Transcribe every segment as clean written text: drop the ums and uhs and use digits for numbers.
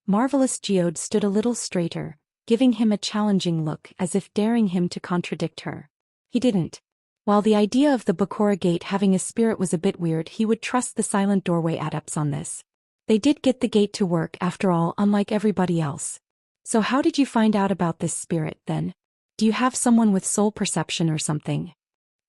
Marvelous Geode stood a little straighter, giving him a challenging look as if daring him to contradict her. He didn't. While the idea of the Bakura Gate having a spirit was a bit weird, he would trust the Silent Doorway adepts on this. They did get the gate to work after all, unlike everybody else. So how did you find out about this spirit, then? Do you have someone with soul perception or something?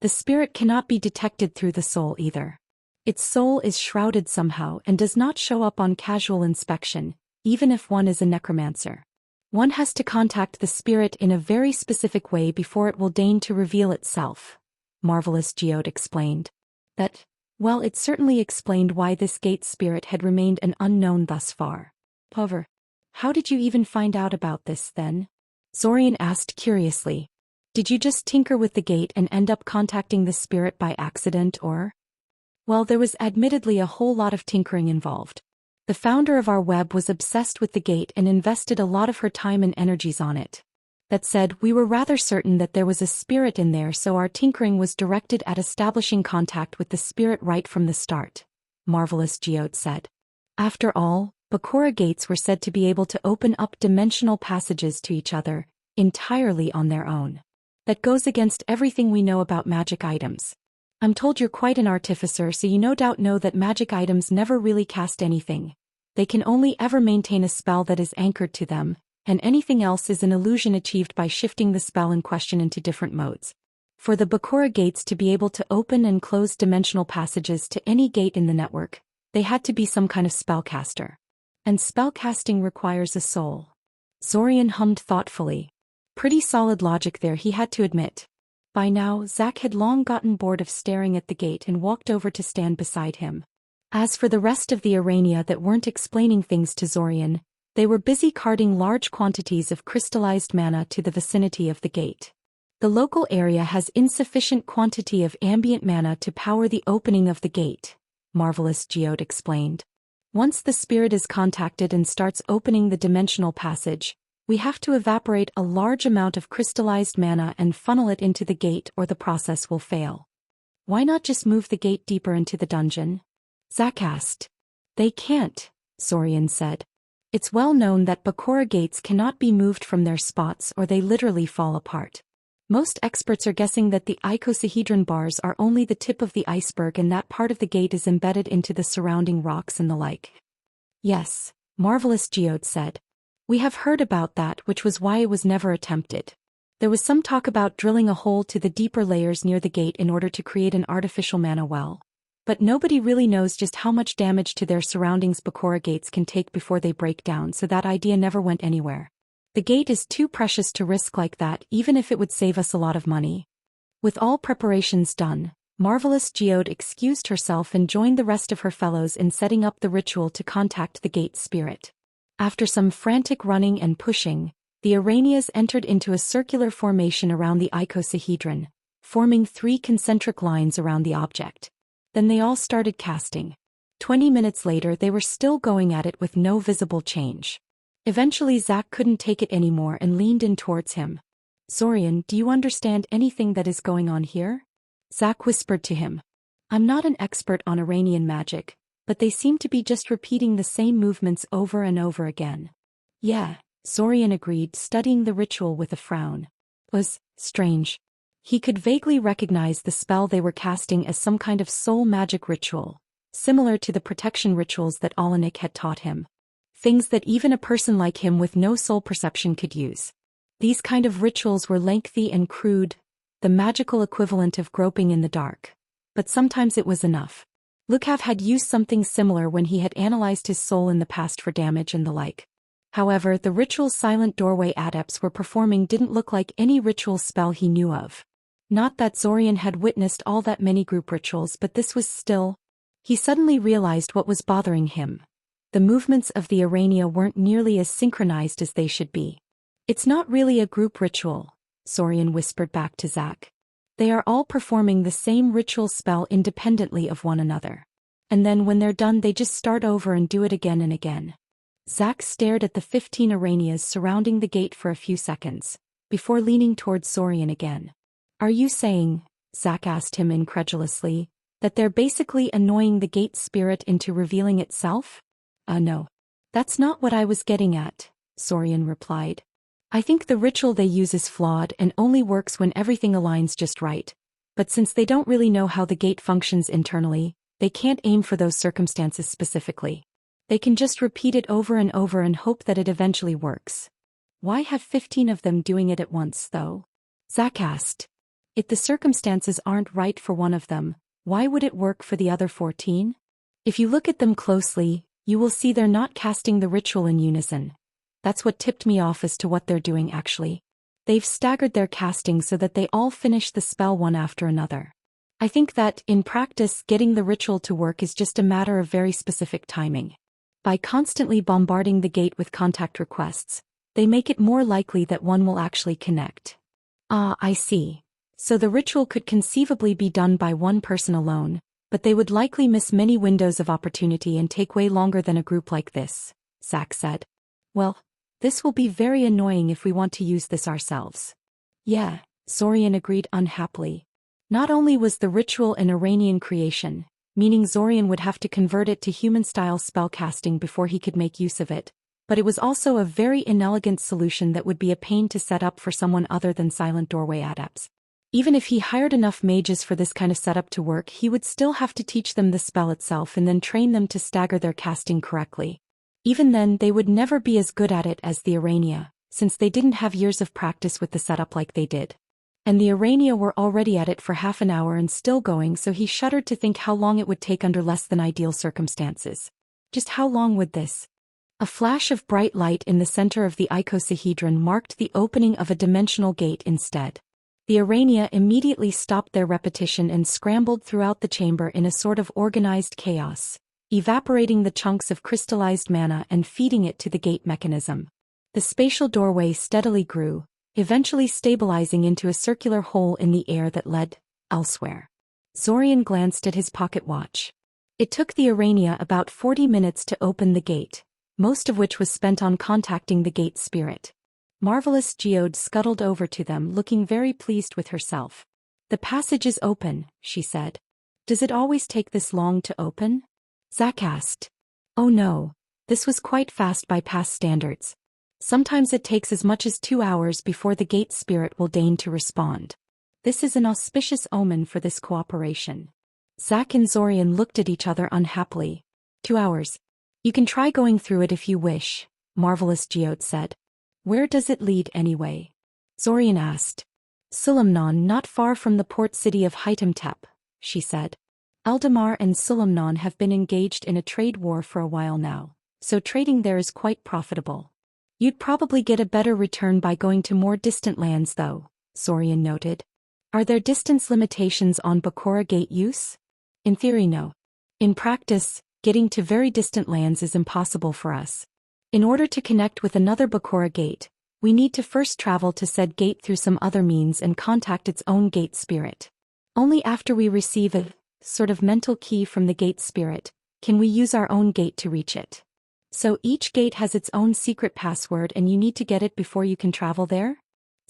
The spirit cannot be detected through the soul either. Its soul is shrouded somehow and does not show up on casual inspection, even if one is a necromancer. One has to contact the spirit in a very specific way before it will deign to reveal itself, Marvelous Geode explained. Well, it certainly explained why this gate spirit had remained an unknown thus far. However, how did you even find out about this, then? Zorian asked curiously. Did you just tinker with the gate and end up contacting the spirit by accident, or? Well, there was admittedly a whole lot of tinkering involved. The founder of our web was obsessed with the gate and invested a lot of her time and energies on it. That said, we were rather certain that there was a spirit in there, so our tinkering was directed at establishing contact with the spirit right from the start, Marvelous Geode said. After all, Bakura gates were said to be able to open up dimensional passages to each other, entirely on their own. That goes against everything we know about magic items. I'm told you're quite an artificer, so you no doubt know that magic items never really cast anything. They can only ever maintain a spell that is anchored to them, and anything else is an illusion achieved by shifting the spell in question into different modes. For the Bakura gates to be able to open and close dimensional passages to any gate in the network, they had to be some kind of spellcaster. And spellcasting requires a soul. Zorian hummed thoughtfully. Pretty solid logic there, he had to admit. By now, Zack had long gotten bored of staring at the gate and walked over to stand beside him. As for the rest of the Arania that weren't explaining things to Zorian, they were busy carting large quantities of crystallized mana to the vicinity of the gate. The local area has insufficient quantity of ambient mana to power the opening of the gate, Marvelous Geode explained. Once the spirit is contacted and starts opening the dimensional passage, we have to evaporate a large amount of crystallized mana and funnel it into the gate, or the process will fail. Why not just move the gate deeper into the dungeon? Zack asked. They can't, Zorian said. It's well known that Bakura gates cannot be moved from their spots or they literally fall apart. Most experts are guessing that the icosahedron bars are only the tip of the iceberg and that part of the gate is embedded into the surrounding rocks and the like. Yes, Marvelous Geode said. We have heard about that, which was why it was never attempted. There was some talk about drilling a hole to the deeper layers near the gate in order to create an artificial mana well. But nobody really knows just how much damage to their surroundings Bakura gates can take before they break down, so that idea never went anywhere. The gate is too precious to risk like that, even if it would save us a lot of money. With all preparations done, Marvelous Geode excused herself and joined the rest of her fellows in setting up the ritual to contact the gate spirit. After some frantic running and pushing, the Aranias entered into a circular formation around the icosahedron, forming 3 concentric lines around the object. Then they all started casting. 20 minutes later they were still going at it with no visible change. Eventually Zack couldn't take it anymore and leaned in towards him. Zorian, do you understand anything that is going on here? Zack whispered to him. I'm not an expert on Iranian magic, but they seem to be just repeating the same movements over and over again. Yeah, Zorian agreed, studying the ritual with a frown. It was strange. He could vaguely recognize the spell they were casting as some kind of soul magic ritual, similar to the protection rituals that Alanik had taught him. Things that even a person like him with no soul perception could use. These kind of rituals were lengthy and crude, the magical equivalent of groping in the dark. But sometimes it was enough. Lukav had used something similar when he had analyzed his soul in the past for damage and the like. However, the ritual's Silent Doorway adepts were performing didn't look like any ritual spell he knew of. Not that Zorian had witnessed all that many group rituals, but this was still... He suddenly realized what was bothering him. The movements of the Arania weren't nearly as synchronized as they should be. It's not really a group ritual, Zorian whispered back to Zack. They are all performing the same ritual spell independently of one another. And then when they're done they just start over and do it again and again. Zack stared at the 15 Aranias surrounding the gate for a few seconds, before leaning towards Zorian again. Are you saying, Zack asked him incredulously, that they're basically annoying the gate spirit into revealing itself? No. That's not what I was getting at, Sorian replied. I think the ritual they use is flawed and only works when everything aligns just right. But since they don't really know how the gate functions internally, they can't aim for those circumstances specifically. They can just repeat it over and over and hope that it eventually works. Why have 15 of them doing it at once, though? Zack asked. If the circumstances aren't right for one of them, why would it work for the other 14? If you look at them closely, you will see they're not casting the ritual in unison. That's what tipped me off as to what they're doing actually. They've staggered their casting so that they all finish the spell one after another. I think that, in practice, getting the ritual to work is just a matter of very specific timing. By constantly bombarding the gate with contact requests, they make it more likely that one will actually connect. Ah, I see. So the ritual could conceivably be done by one person alone, but they would likely miss many windows of opportunity and take way longer than a group like this, Zack said. Well, this will be very annoying if we want to use this ourselves. Yeah, Sorian agreed unhappily. Not only was the ritual an Iranian creation, meaning Zorian would have to convert it to human-style spellcasting before he could make use of it, but it was also a very inelegant solution that would be a pain to set up for someone other than Silent Doorway adepts. Even if he hired enough mages for this kind of setup to work, he would still have to teach them the spell itself and then train them to stagger their casting correctly. Even then, they would never be as good at it as the Arania, since they didn't have years of practice with the setup like they did. And the Arania were already at it for half an hour and still going, so he shuddered to think how long it would take under less than ideal circumstances. Just how long would this? A flash of bright light in the center of the icosahedron marked the opening of a dimensional gate instead. The Arania immediately stopped their repetition and scrambled throughout the chamber in a sort of organized chaos, evaporating the chunks of crystallized mana and feeding it to the gate mechanism. The spatial doorway steadily grew, eventually stabilizing into a circular hole in the air that led elsewhere. Zorian glanced at his pocket watch. It took the Arania about 40 minutes to open the gate, most of which was spent on contacting the gate spirit. Marvelous Geode scuttled over to them, looking very pleased with herself. The passage is open, she said. Does it always take this long to open? Zack asked. Oh no, this was quite fast by past standards. Sometimes it takes as much as 2 hours before the gate spirit will deign to respond. This is an auspicious omen for this cooperation. Zack and Zorian looked at each other unhappily. 2 hours. You can try going through it if you wish, Marvelous Geode said. Where does it lead anyway? Zorian asked. Sulamnon, not far from the port city of Hitemtep, she said. Eldamar and Sulamnon have been engaged in a trade war for a while now, so trading there is quite profitable. You'd probably get a better return by going to more distant lands though, Zorian noted. Are there distance limitations on Bakura Gate use? In theory no. In practice, getting to very distant lands is impossible for us. In order to connect with another Bakura Gate, we need to first travel to said gate through some other means and contact its own gate spirit. Only after we receive a sort of mental key from the gate spirit can we use our own gate to reach it. So each gate has its own secret password and you need to get it before you can travel there?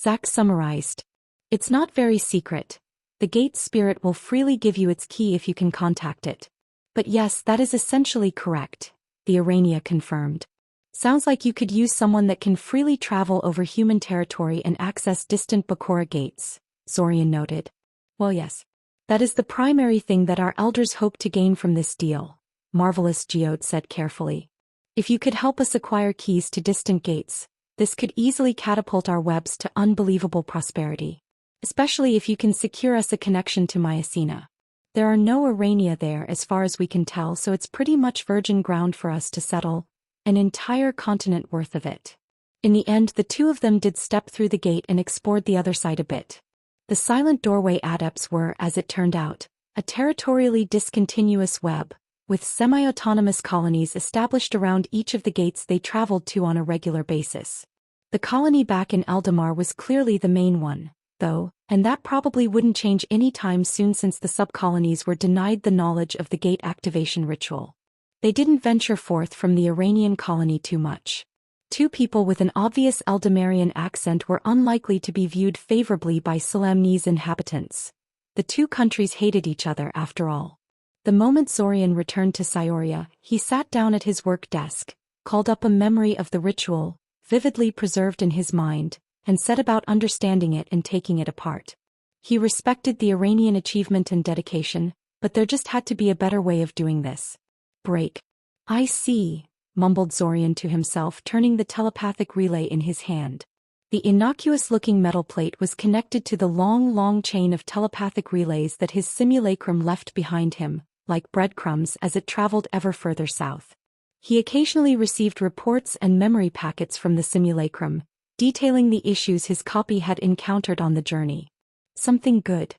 Zack summarized. It's not very secret. The gate spirit will freely give you its key if you can contact it. But yes, that is essentially correct, the Arania confirmed. Sounds like you could use someone that can freely travel over human territory and access distant Bakura gates, Zorian noted. Well yes. That is the primary thing that our elders hope to gain from this deal, Marvelous Geode said carefully. If you could help us acquire keys to distant gates, this could easily catapult our webs to unbelievable prosperity. Especially if you can secure us a connection to Mycena. There are no Arania there as far as we can tell, so it's pretty much virgin ground for us to settle, an entire continent worth of it. In the end, the two of them did step through the gate and explored the other side a bit. The Silent Doorway adepts were, as it turned out, a territorially discontinuous web, with semi-autonomous colonies established around each of the gates they traveled to on a regular basis. The colony back in Eldamar was clearly the main one, though, and that probably wouldn't change any time soon since the sub-colonies were denied the knowledge of the gate activation ritual. They didn't venture forth from the Iranian colony too much. Two people with an obvious Eldamarian accent were unlikely to be viewed favorably by Solamni's inhabitants. The two countries hated each other after all. The moment Zorian returned to Cyoria, he sat down at his work desk, called up a memory of the ritual, vividly preserved in his mind, and set about understanding it and taking it apart. He respected the Iranian achievement and dedication, but there just had to be a better way of doing this. Break. I see, mumbled Zorian to himself, turning the telepathic relay in his hand. The innocuous-looking metal plate was connected to the long chain of telepathic relays that his simulacrum left behind him, like breadcrumbs as it traveled ever further south. He occasionally received reports and memory packets from the simulacrum, detailing the issues his copy had encountered on the journey. Something good?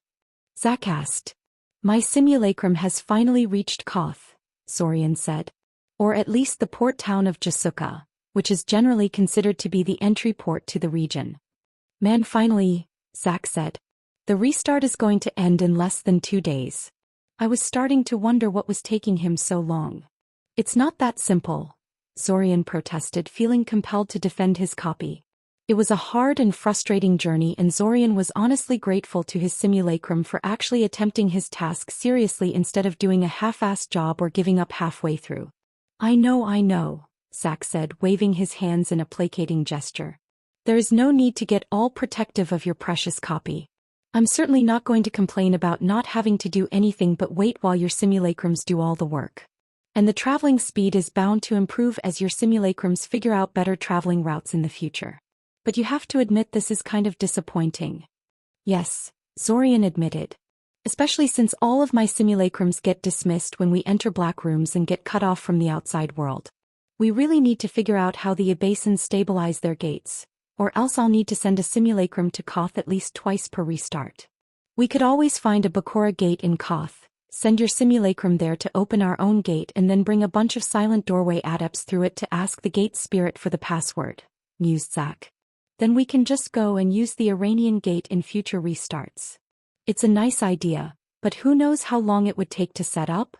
Zack asked. My simulacrum has finally reached Koth, Zorian said. Or at least the port town of Jasuka, which is generally considered to be the entry port to the region. Man, finally, Zack said. The restart is going to end in less than 2 days. I was starting to wonder what was taking him so long. It's not that simple, Zorian protested, feeling compelled to defend his copy. It was a hard and frustrating journey, and Zorian was honestly grateful to his simulacrum for actually attempting his task seriously instead of doing a half-assed job or giving up halfway through. I know, Zack said, waving his hands in a placating gesture. There is no need to get all protective of your precious copy. I'm certainly not going to complain about not having to do anything but wait while your simulacrums do all the work. And the traveling speed is bound to improve as your simulacrums figure out better traveling routes in the future. But you have to admit this is kind of disappointing. Yes, Zorian admitted. Especially since all of my simulacrums get dismissed when we enter black rooms and get cut off from the outside world. We really need to figure out how the Abasins stabilize their gates, or else I'll need to send a simulacrum to Koth at least twice per restart. We could always find a Bakura gate in Koth, send your simulacrum there to open our own gate, and then bring a bunch of silent doorway adepts through it to ask the gate spirit for the password, mused Zack. Then we can just go and use the Iranian gate in future restarts. It's a nice idea, but who knows how long it would take to set up?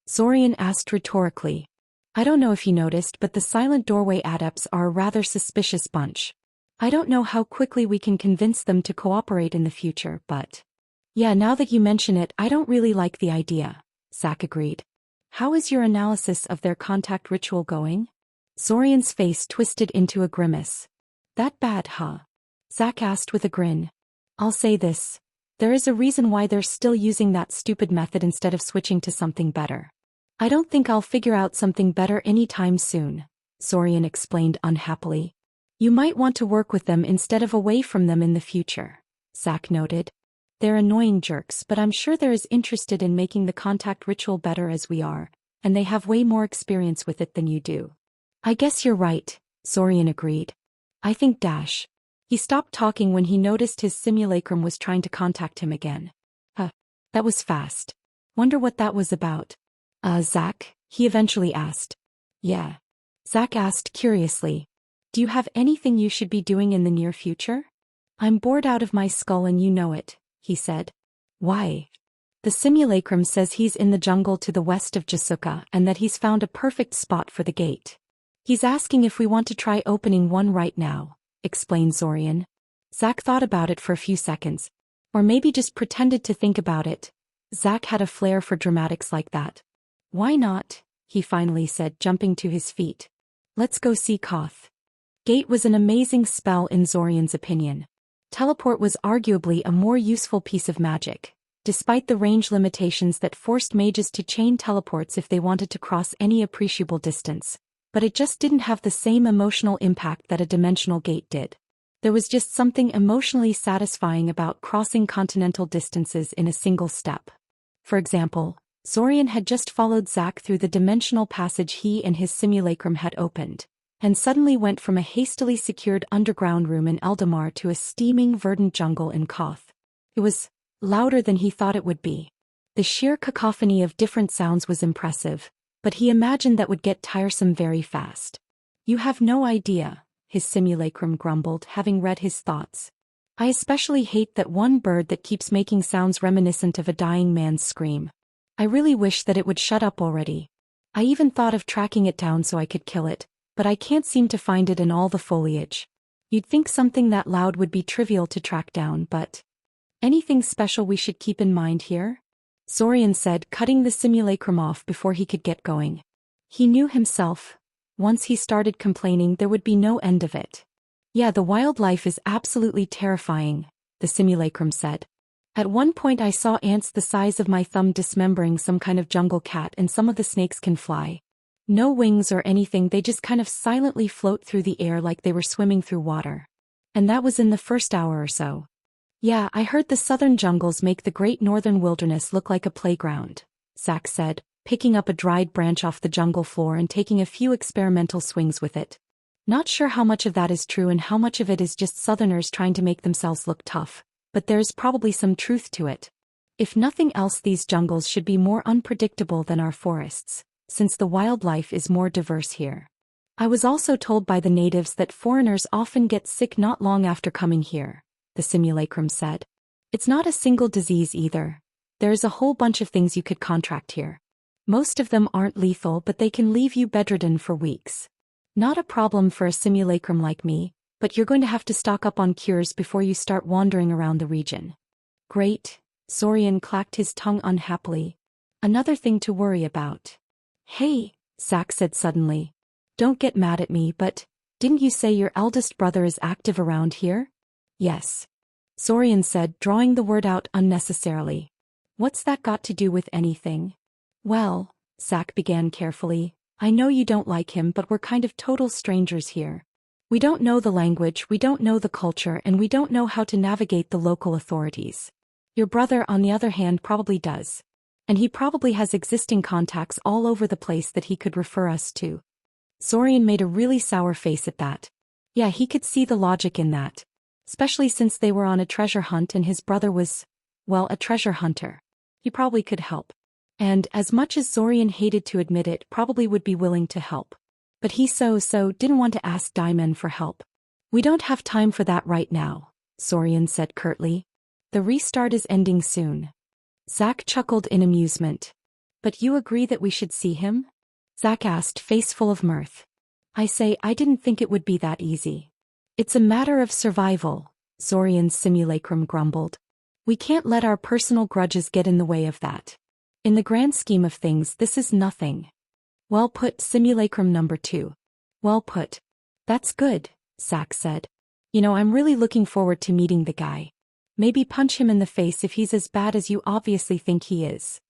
Zorian asked rhetorically. I don't know if you noticed, but the silent doorway adepts are a rather suspicious bunch. I don't know how quickly we can convince them to cooperate in the future, but... Yeah, now that you mention it, I don't really like the idea, Zack agreed. How is your analysis of their contact ritual going? Zorian's face twisted into a grimace. That bad, huh? Zack asked with a grin. I'll say this. There is a reason why they're still using that stupid method instead of switching to something better. I don't think I'll figure out something better anytime soon, Zorian explained unhappily. You might want to work with them instead of away from them in the future, Zack noted. They're annoying jerks, but I'm sure they're as interested in making the contact ritual better as we are, and they have way more experience with it than you do. I guess you're right, Zorian agreed. I think Dash. He stopped talking when he noticed his simulacrum was trying to contact him again. That was fast. Wonder what that was about. Zack, he eventually asked. Yeah. Zack asked curiously. Do you have anything you should be doing in the near future? I'm bored out of my skull and you know it, he said. Why? The simulacrum says he's in the jungle to the west of Jasuka and that he's found a perfect spot for the gate. He's asking if we want to try opening one right now, explained Zorian. Zack thought about it for a few seconds. Or maybe just pretended to think about it. Zack had a flair for dramatics like that. Why not? He finally said, jumping to his feet. Let's go see Koth. Gate was an amazing spell in Zorian's opinion. Teleport was arguably a more useful piece of magic, despite the range limitations that forced mages to chain teleports if they wanted to cross any appreciable distance. But it just didn't have the same emotional impact that a dimensional gate did. There was just something emotionally satisfying about crossing continental distances in a single step. For example, Zorian had just followed Zack through the dimensional passage he and his simulacrum had opened, and suddenly went from a hastily secured underground room in Eldamar to a steaming verdant jungle in Koth. It was louder than he thought it would be. The sheer cacophony of different sounds was impressive, but he imagined that would get tiresome very fast. You have no idea, his simulacrum grumbled, having read his thoughts. I especially hate that one bird that keeps making sounds reminiscent of a dying man's scream. I really wish that it would shut up already. I even thought of tracking it down so I could kill it, but I can't seem to find it in all the foliage. You'd think something that loud would be trivial to track down, but... Anything special we should keep in mind here? Zorian said, cutting the simulacrum off before he could get going. He knew himself. Once he started complaining, there would be no end of it. Yeah, the wildlife is absolutely terrifying, the simulacrum said. At one point I saw ants the size of my thumb dismembering some kind of jungle cat, and some of the snakes can fly. No wings or anything, they just kind of silently float through the air like they were swimming through water. And that was in the first hour or so. Yeah, I heard the southern jungles make the great northern wilderness look like a playground, Zack said, picking up a dried branch off the jungle floor and taking a few experimental swings with it. Not sure how much of that is true and how much of it is just southerners trying to make themselves look tough, but there's probably some truth to it. If nothing else, these jungles should be more unpredictable than our forests, since the wildlife is more diverse here. I was also told by the natives that foreigners often get sick not long after coming here, the simulacrum said. It's not a single disease either. There's a whole bunch of things you could contract here. Most of them aren't lethal, but they can leave you bedridden for weeks. Not a problem for a simulacrum like me, but you're going to have to stock up on cures before you start wandering around the region. Great, Saurian clacked his tongue unhappily. Another thing to worry about. Hey, Zack said suddenly. Don't get mad at me, but didn't you say your eldest brother is active around here? Yes. Saurian said, drawing the word out unnecessarily. What's that got to do with anything? Well, Zack began carefully, I know you don't like him, but we're kind of total strangers here. We don't know the language, we don't know the culture, and we don't know how to navigate the local authorities. Your brother, on the other hand, probably does. And he probably has existing contacts all over the place that he could refer us to. Saurian made a really sour face at that. Yeah, he could see the logic in that. Especially since they were on a treasure hunt and his brother was, well, a treasure hunter. He probably could help. And, as much as Saurian hated to admit it, probably would be willing to help. But he so didn't want to ask Diamond for help. We don't have time for that right now, Saurian said curtly. The restart is ending soon. Zack chuckled in amusement. But you agree that we should see him? Zack asked, face full of mirth. I didn't think it would be that easy. It's a matter of survival, Saurian's simulacrum grumbled. We can't let our personal grudges get in the way of that. In the grand scheme of things, this is nothing. Well put, simulacrum number 2. Well put. That's good, Zack said. You know, I'm really looking forward to meeting the guy. Maybe punch him in the face if he's as bad as you obviously think he is.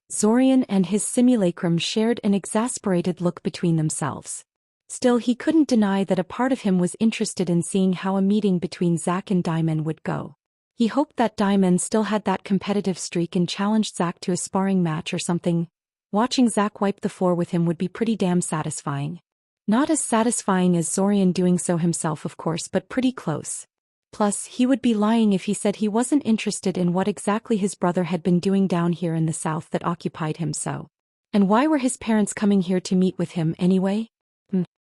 Saurian and his simulacrum shared an exasperated look between themselves. Still, he couldn't deny that a part of him was interested in seeing how a meeting between Zack and Diamond would go. He hoped that Diamond still had that competitive streak and challenged Zack to a sparring match or something. Watching Zack wipe the floor with him would be pretty damn satisfying. Not as satisfying as Saurian doing so himself, of course, but pretty close. Plus, he would be lying if he said he wasn't interested in what exactly his brother had been doing down here in the south that occupied him so. And why were his parents coming here to meet with him anyway?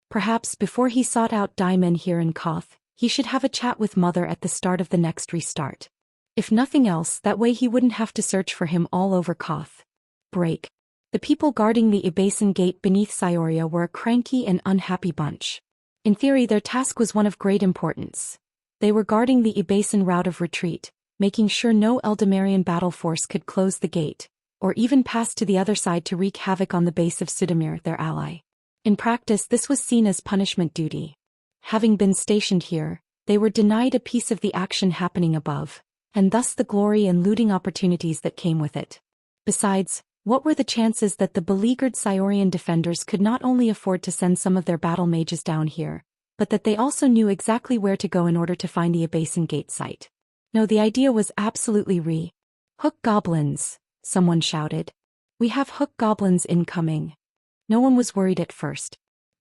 Perhaps before he sought out Diamond here in Koth, he should have a chat with Mother at the start of the next restart. If nothing else, that way he wouldn't have to search for him all over Koth. Break. The people guarding the Ibasan gate beneath Cyoria were a cranky and unhappy bunch. In theory, their task was one of great importance. They were guarding the Ibasan route of retreat, making sure no Eldamarian battle force could close the gate, or even pass to the other side to wreak havoc on the base of Sudamir, their ally. In practice, this was seen as punishment duty. Having been stationed here, they were denied a piece of the action happening above, and thus the glory and looting opportunities that came with it. Besides, what were the chances that the beleaguered Cyorean defenders could not only afford to send some of their battle mages down here, but that they also knew exactly where to go in order to find the Ibasan gate site? No, the idea was absolutely Hook goblins, someone shouted. We have hook goblins incoming. No one was worried at first.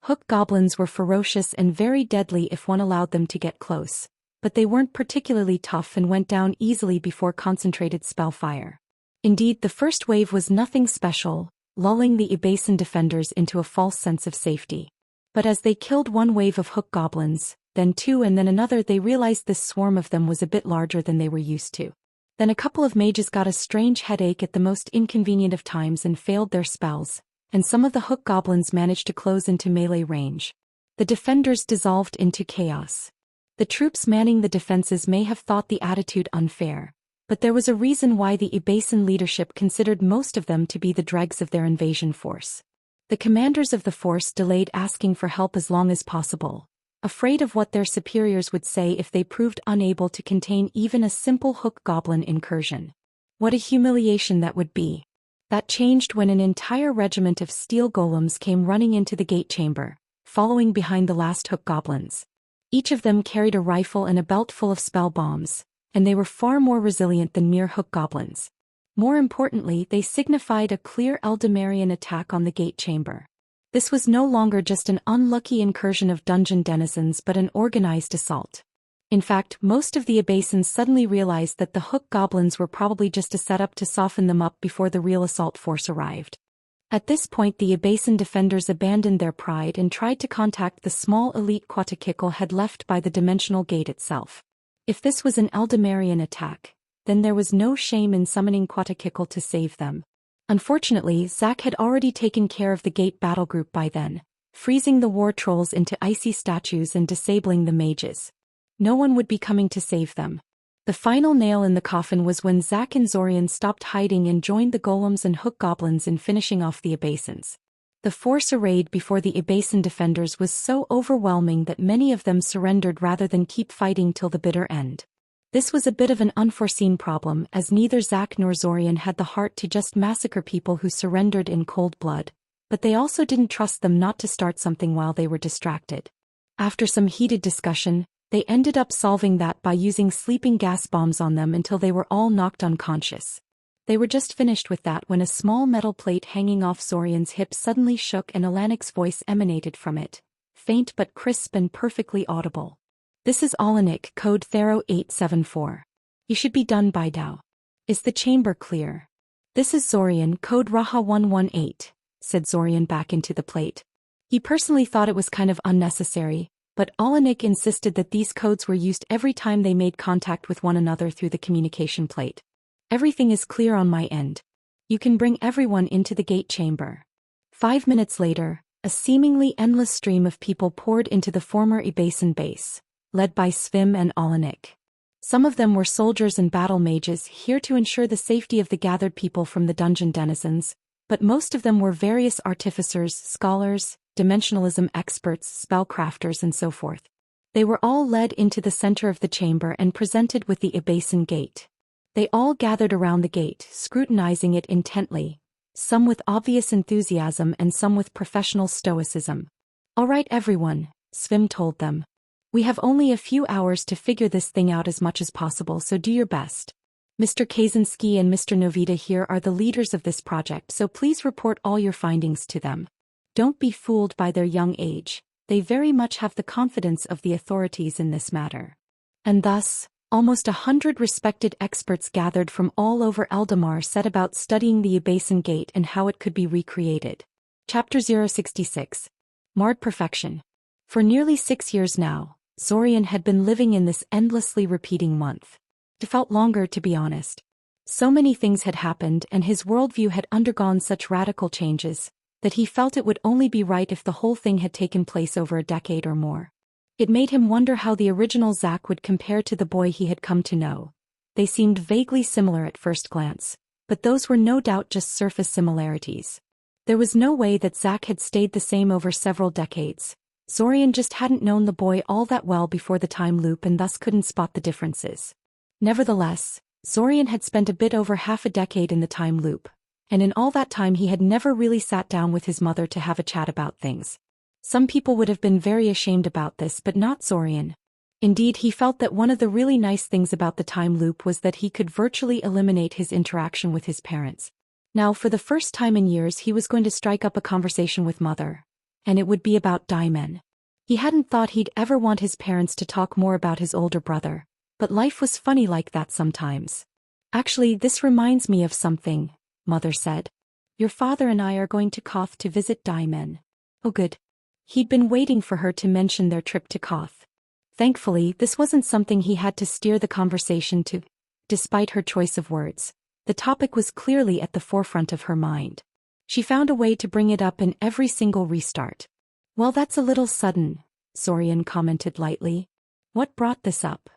Hook goblins were ferocious and very deadly if one allowed them to get close, but they weren't particularly tough and went down easily before concentrated spell fire. Indeed, the first wave was nothing special, lulling the Ibasan defenders into a false sense of safety. But as they killed one wave of hook goblins, then two and then another, they realized this swarm of them was a bit larger than they were used to. Then a couple of mages got a strange headache at the most inconvenient of times and failed their spells, and some of the hook goblins managed to close into melee range. The defenders dissolved into chaos. The troops manning the defenses may have thought the attitude unfair, but there was a reason why the Ibasan leadership considered most of them to be the dregs of their invasion force. The commanders of the force delayed asking for help as long as possible, afraid of what their superiors would say if they proved unable to contain even a simple hook goblin incursion. What a humiliation that would be. That changed when an entire regiment of steel golems came running into the gate chamber, following behind the last hook goblins. Each of them carried a rifle and a belt full of spell bombs, and they were far more resilient than mere hook goblins. More importantly, they signified a clear Eldamarian attack on the gate chamber. This was no longer just an unlucky incursion of dungeon denizens but an organized assault. In fact, most of the Abasins suddenly realized that the hook goblins were probably just a setup to soften them up before the real assault force arrived. At this point, the Abasin defenders abandoned their pride and tried to contact the small elite Quatakikal had left by the dimensional gate itself. If this was an Eldamarian attack, then there was no shame in summoning Quatakikal to save them. Unfortunately, Zack had already taken care of the gate battle group by then, freezing the war trolls into icy statues and disabling the mages. No one would be coming to save them. The final nail in the coffin was when Zack and Zorian stopped hiding and joined the golems and hook goblins in finishing off the Abasins. The force arrayed before the Abasin defenders was so overwhelming that many of them surrendered rather than keep fighting till the bitter end. This was a bit of an unforeseen problem, as neither Zack nor Zorian had the heart to just massacre people who surrendered in cold blood, but they also didn't trust them not to start something while they were distracted. After some heated discussion, they ended up solving that by using sleeping gas bombs on them until they were all knocked unconscious. They were just finished with that when a small metal plate hanging off Zorian's hip suddenly shook and Alanik's voice emanated from it, faint but crisp and perfectly audible. "This is Alanik, code Thero 874. You should be done by now. Is the chamber clear?" "This is Zorian, code Raha 118, said Zorian back into the plate. He personally thought it was kind of unnecessary, but Alanik insisted that these codes were used every time they made contact with one another through the communication plate. "Everything is clear on my end. You can bring everyone into the gate chamber." 5 minutes later, a seemingly endless stream of people poured into the former Abasin base, led by Svim and Alanik. Some of them were soldiers and battle mages here to ensure the safety of the gathered people from the dungeon denizens, but most of them were various artificers, scholars, dimensionalism experts, spellcrafters and so forth. They were all led into the center of the chamber and presented with the Abasin gate. They all gathered around the gate, scrutinizing it intently, some with obvious enthusiasm and some with professional stoicism. "All right everyone," Svim told them. "We have only a few hours to figure this thing out as much as possible, so do your best. Mr. Kaczynski and Mr. Novita here are the leaders of this project, so please report all your findings to them. Don't be fooled by their young age, they very much have the confidence of the authorities in this matter." And thus, almost 100 respected experts gathered from all over Eldamar set about studying the Abasin Gate and how it could be recreated. Chapter 066. Marred Perfection. For nearly 6 years now, Zorian had been living in this endlessly repeating month. It felt longer, to be honest. So many things had happened and his worldview had undergone such radical changes that he felt it would only be right if the whole thing had taken place over a decade or more. It made him wonder how the original Zack would compare to the boy he had come to know. They seemed vaguely similar at first glance, but those were no doubt just surface similarities. There was no way that Zack had stayed the same over several decades. Zorian just hadn't known the boy all that well before the time loop and thus couldn't spot the differences. Nevertheless, Zorian had spent a bit over half a decade in the time loop, and in all that time he had never really sat down with his mother to have a chat about things. Some people would have been very ashamed about this, but not Zorian. Indeed, he felt that one of the really nice things about the time loop was that he could virtually eliminate his interaction with his parents. Now, for the first time in years, he was going to strike up a conversation with Mother. And it would be about Daimen. He hadn't thought he'd ever want his parents to talk more about his older brother, but life was funny like that sometimes. "Actually, this reminds me of something," Mother said. "Your father and I are going to Koth to visit Daimen." "Oh good." He'd been waiting for her to mention their trip to Koth. Thankfully, this wasn't something he had to steer the conversation to. Despite her choice of words, the topic was clearly at the forefront of her mind. She found a way to bring it up in every single restart. "Well, that's a little sudden," Zorian commented lightly. What brought this up?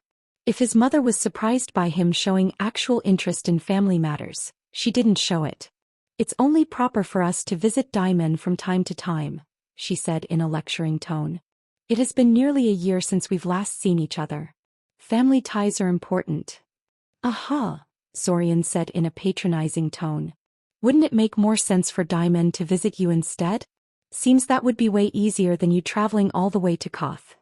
If his mother was surprised by him showing actual interest in family matters, she didn't show it. It's only proper for us to visit Daimen from time to time, she said in a lecturing tone. It has been nearly a year since we've last seen each other. Family ties are important. Aha, Sorian said in a patronizing tone. Wouldn't it make more sense for Daimen to visit you instead? Seems that would be way easier than you traveling all the way to Koth.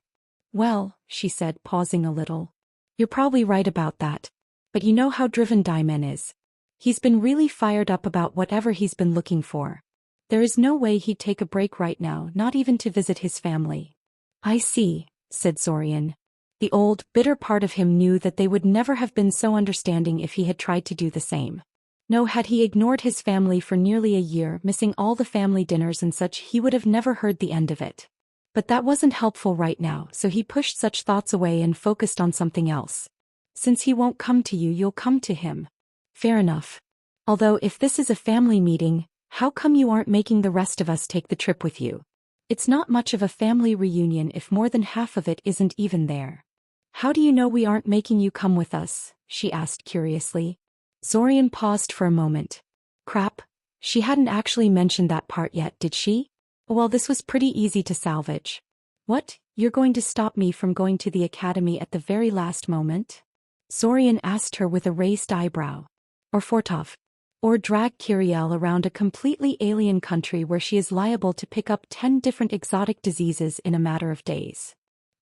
Well, she said, pausing a little. You're probably right about that. But you know how driven Daimen is. He's been really fired up about whatever he's been looking for. There is no way he'd take a break right now, not even to visit his family. I see, said Sorian. The old, bitter part of him knew that they would never have been so understanding if he had tried to do the same. No, had he ignored his family for nearly a year, missing all the family dinners and such, he would have never heard the end of it. But that wasn't helpful right now, so he pushed such thoughts away and focused on something else. Since he won't come to you, you'll come to him. Fair enough. Although if this is a family meeting, how come you aren't making the rest of us take the trip with you? It's not much of a family reunion if more than half of it isn't even there. How do you know we aren't making you come with us? She asked curiously. Sorian paused for a moment. Crap, she hadn't actually mentioned that part yet, did she? Well, this was pretty easy to salvage. What, you're going to stop me from going to the academy at the very last moment? Sorian asked her with a raised eyebrow. Or Fortov. Or drag Kiriel around a completely alien country where she is liable to pick up 10 different exotic diseases in a matter of days.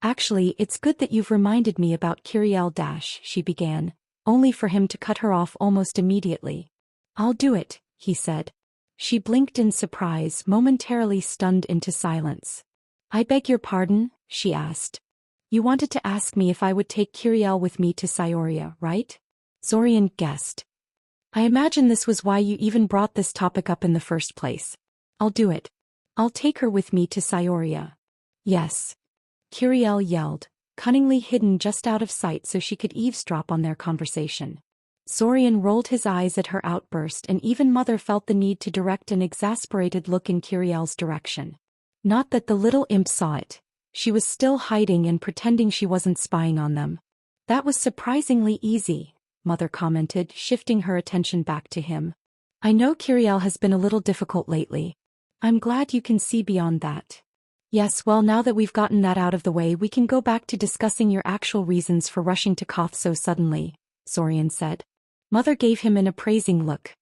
Actually, it's good that you've reminded me about Kiriel Dash, she began, only for him to cut her off almost immediately. I'll do it, he said. She blinked in surprise, momentarily stunned into silence. I beg your pardon, she asked. You wanted to ask me if I would take Kiriel with me to Syoria, right? Sorian guessed. I imagine this was why you even brought this topic up in the first place. I'll do it. I'll take her with me to Syoria. Yes. Kiriel yelled, cunningly hidden just out of sight so she could eavesdrop on their conversation. Sorian rolled his eyes at her outburst, and even Mother felt the need to direct an exasperated look in Kiriel's direction. Not that the little imp saw it. She was still hiding and pretending she wasn't spying on them. That was surprisingly easy, Mother commented, shifting her attention back to him. I know Kiriel has been a little difficult lately. I'm glad you can see beyond that. Yes, well, now that we've gotten that out of the way, we can go back to discussing your actual reasons for rushing to Koth so suddenly, Sorian said. Mother gave him an appraising look.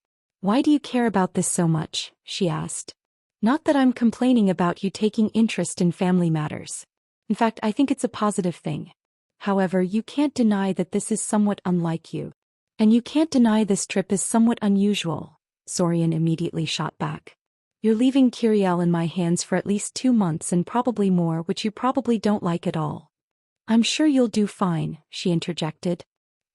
Why do you care about this so much? She asked. Not that I'm complaining about you taking interest in family matters. In fact, I think it's a positive thing. However, you can't deny that this is somewhat unlike you. And you can't deny this trip is somewhat unusual, Sorian immediately shot back. You're leaving Kiriel in my hands for at least 2 months and probably more, which you probably don't like at all. I'm sure you'll do fine, she interjected.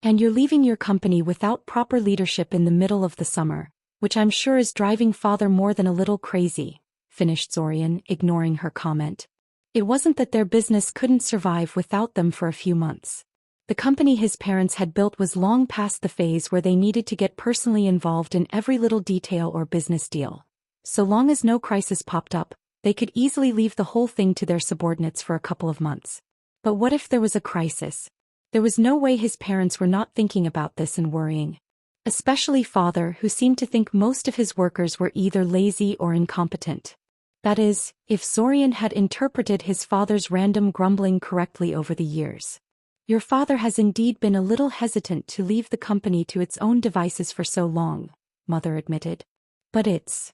And you're leaving your company without proper leadership in the middle of the summer, which I'm sure is driving Father more than a little crazy, finished Sorian, ignoring her comment. It wasn't that their business couldn't survive without them for a few months. The company his parents had built was long past the phase where they needed to get personally involved in every little detail or business deal. So long as no crisis popped up, they could easily leave the whole thing to their subordinates for a couple of months. But what if there was a crisis? There was no way his parents were not thinking about this and worrying. Especially Father, who seemed to think most of his workers were either lazy or incompetent. That is, if Sorian had interpreted his father's random grumbling correctly over the years. Your father has indeed been a little hesitant to leave the company to its own devices for so long, Mother admitted. But it's...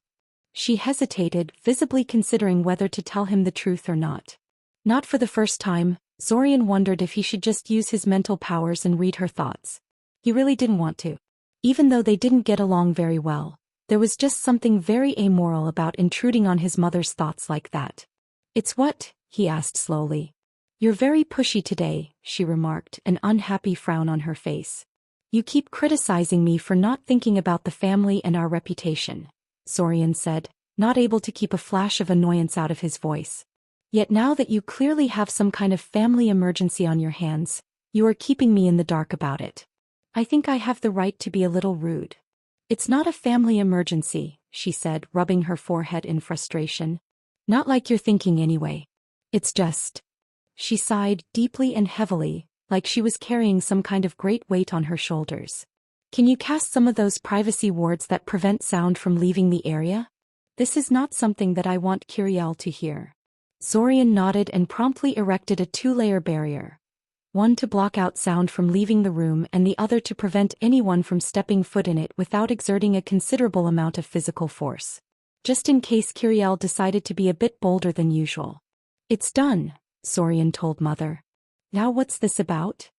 She hesitated, visibly considering whether to tell him the truth or not. Not for the first time, Sorian wondered if he should just use his mental powers and read her thoughts. He really didn't want to. Even though they didn't get along very well, there was just something very amoral about intruding on his mother's thoughts like that. It's what? He asked slowly. You're very pushy today, she remarked, an unhappy frown on her face. You keep criticizing me for not thinking about the family and our reputation, Sorian said, not able to keep a flash of annoyance out of his voice. Yet now that you clearly have some kind of family emergency on your hands, you are keeping me in the dark about it. I think I have the right to be a little rude. It's not a family emergency, she said, rubbing her forehead in frustration. Not like you're thinking anyway. It's just... She sighed deeply and heavily, like she was carrying some kind of great weight on her shoulders. Can you cast some of those privacy wards that prevent sound from leaving the area? This is not something that I want Kiriel to hear. Zorian nodded and promptly erected a 2-layer barrier. One to block out sound from leaving the room and the other to prevent anyone from stepping foot in it without exerting a considerable amount of physical force. Just in case Kiriel decided to be a bit bolder than usual. It's done, Zorian told Mother. Now what's this about?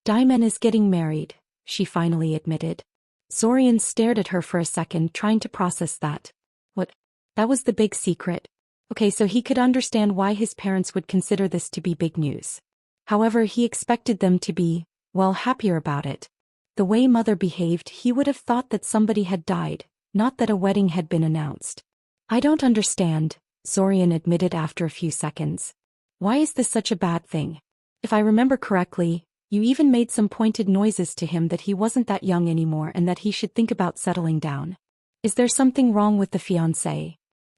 Daimen is getting married, she finally admitted. Zorian stared at her for a second, trying to process that. What? That was the big secret? Okay, so he could understand why his parents would consider this to be big news. However, he expected them to be, well, happier about it. The way Mother behaved, he would have thought that somebody had died, not that a wedding had been announced. I don't understand, Zorian admitted after a few seconds. Why is this such a bad thing? If I remember correctly, you even made some pointed noises to him that he wasn't that young anymore and that he should think about settling down. Is there something wrong with the fiancé?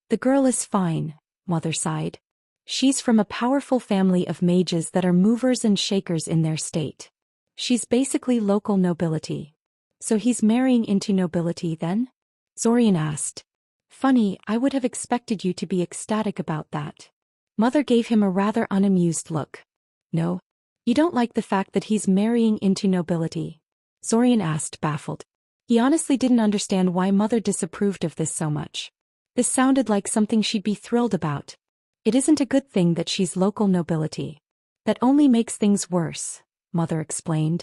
The girl is fine, Mother sighed. She's from a powerful family of mages that are movers and shakers in their state. She's basically local nobility. So he's marrying into nobility then? Zorian asked. Funny, I would have expected you to be ecstatic about that. Mother gave him a rather unamused look. No? You don't like the fact that he's marrying into nobility? Zorian asked, baffled. He honestly didn't understand why Mother disapproved of this so much. This sounded like something she'd be thrilled about. It isn't a good thing that she's local nobility. That only makes things worse, Mother explained.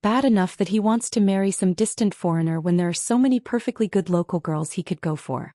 Bad enough that he wants to marry some distant foreigner when there are so many perfectly good local girls he could go for.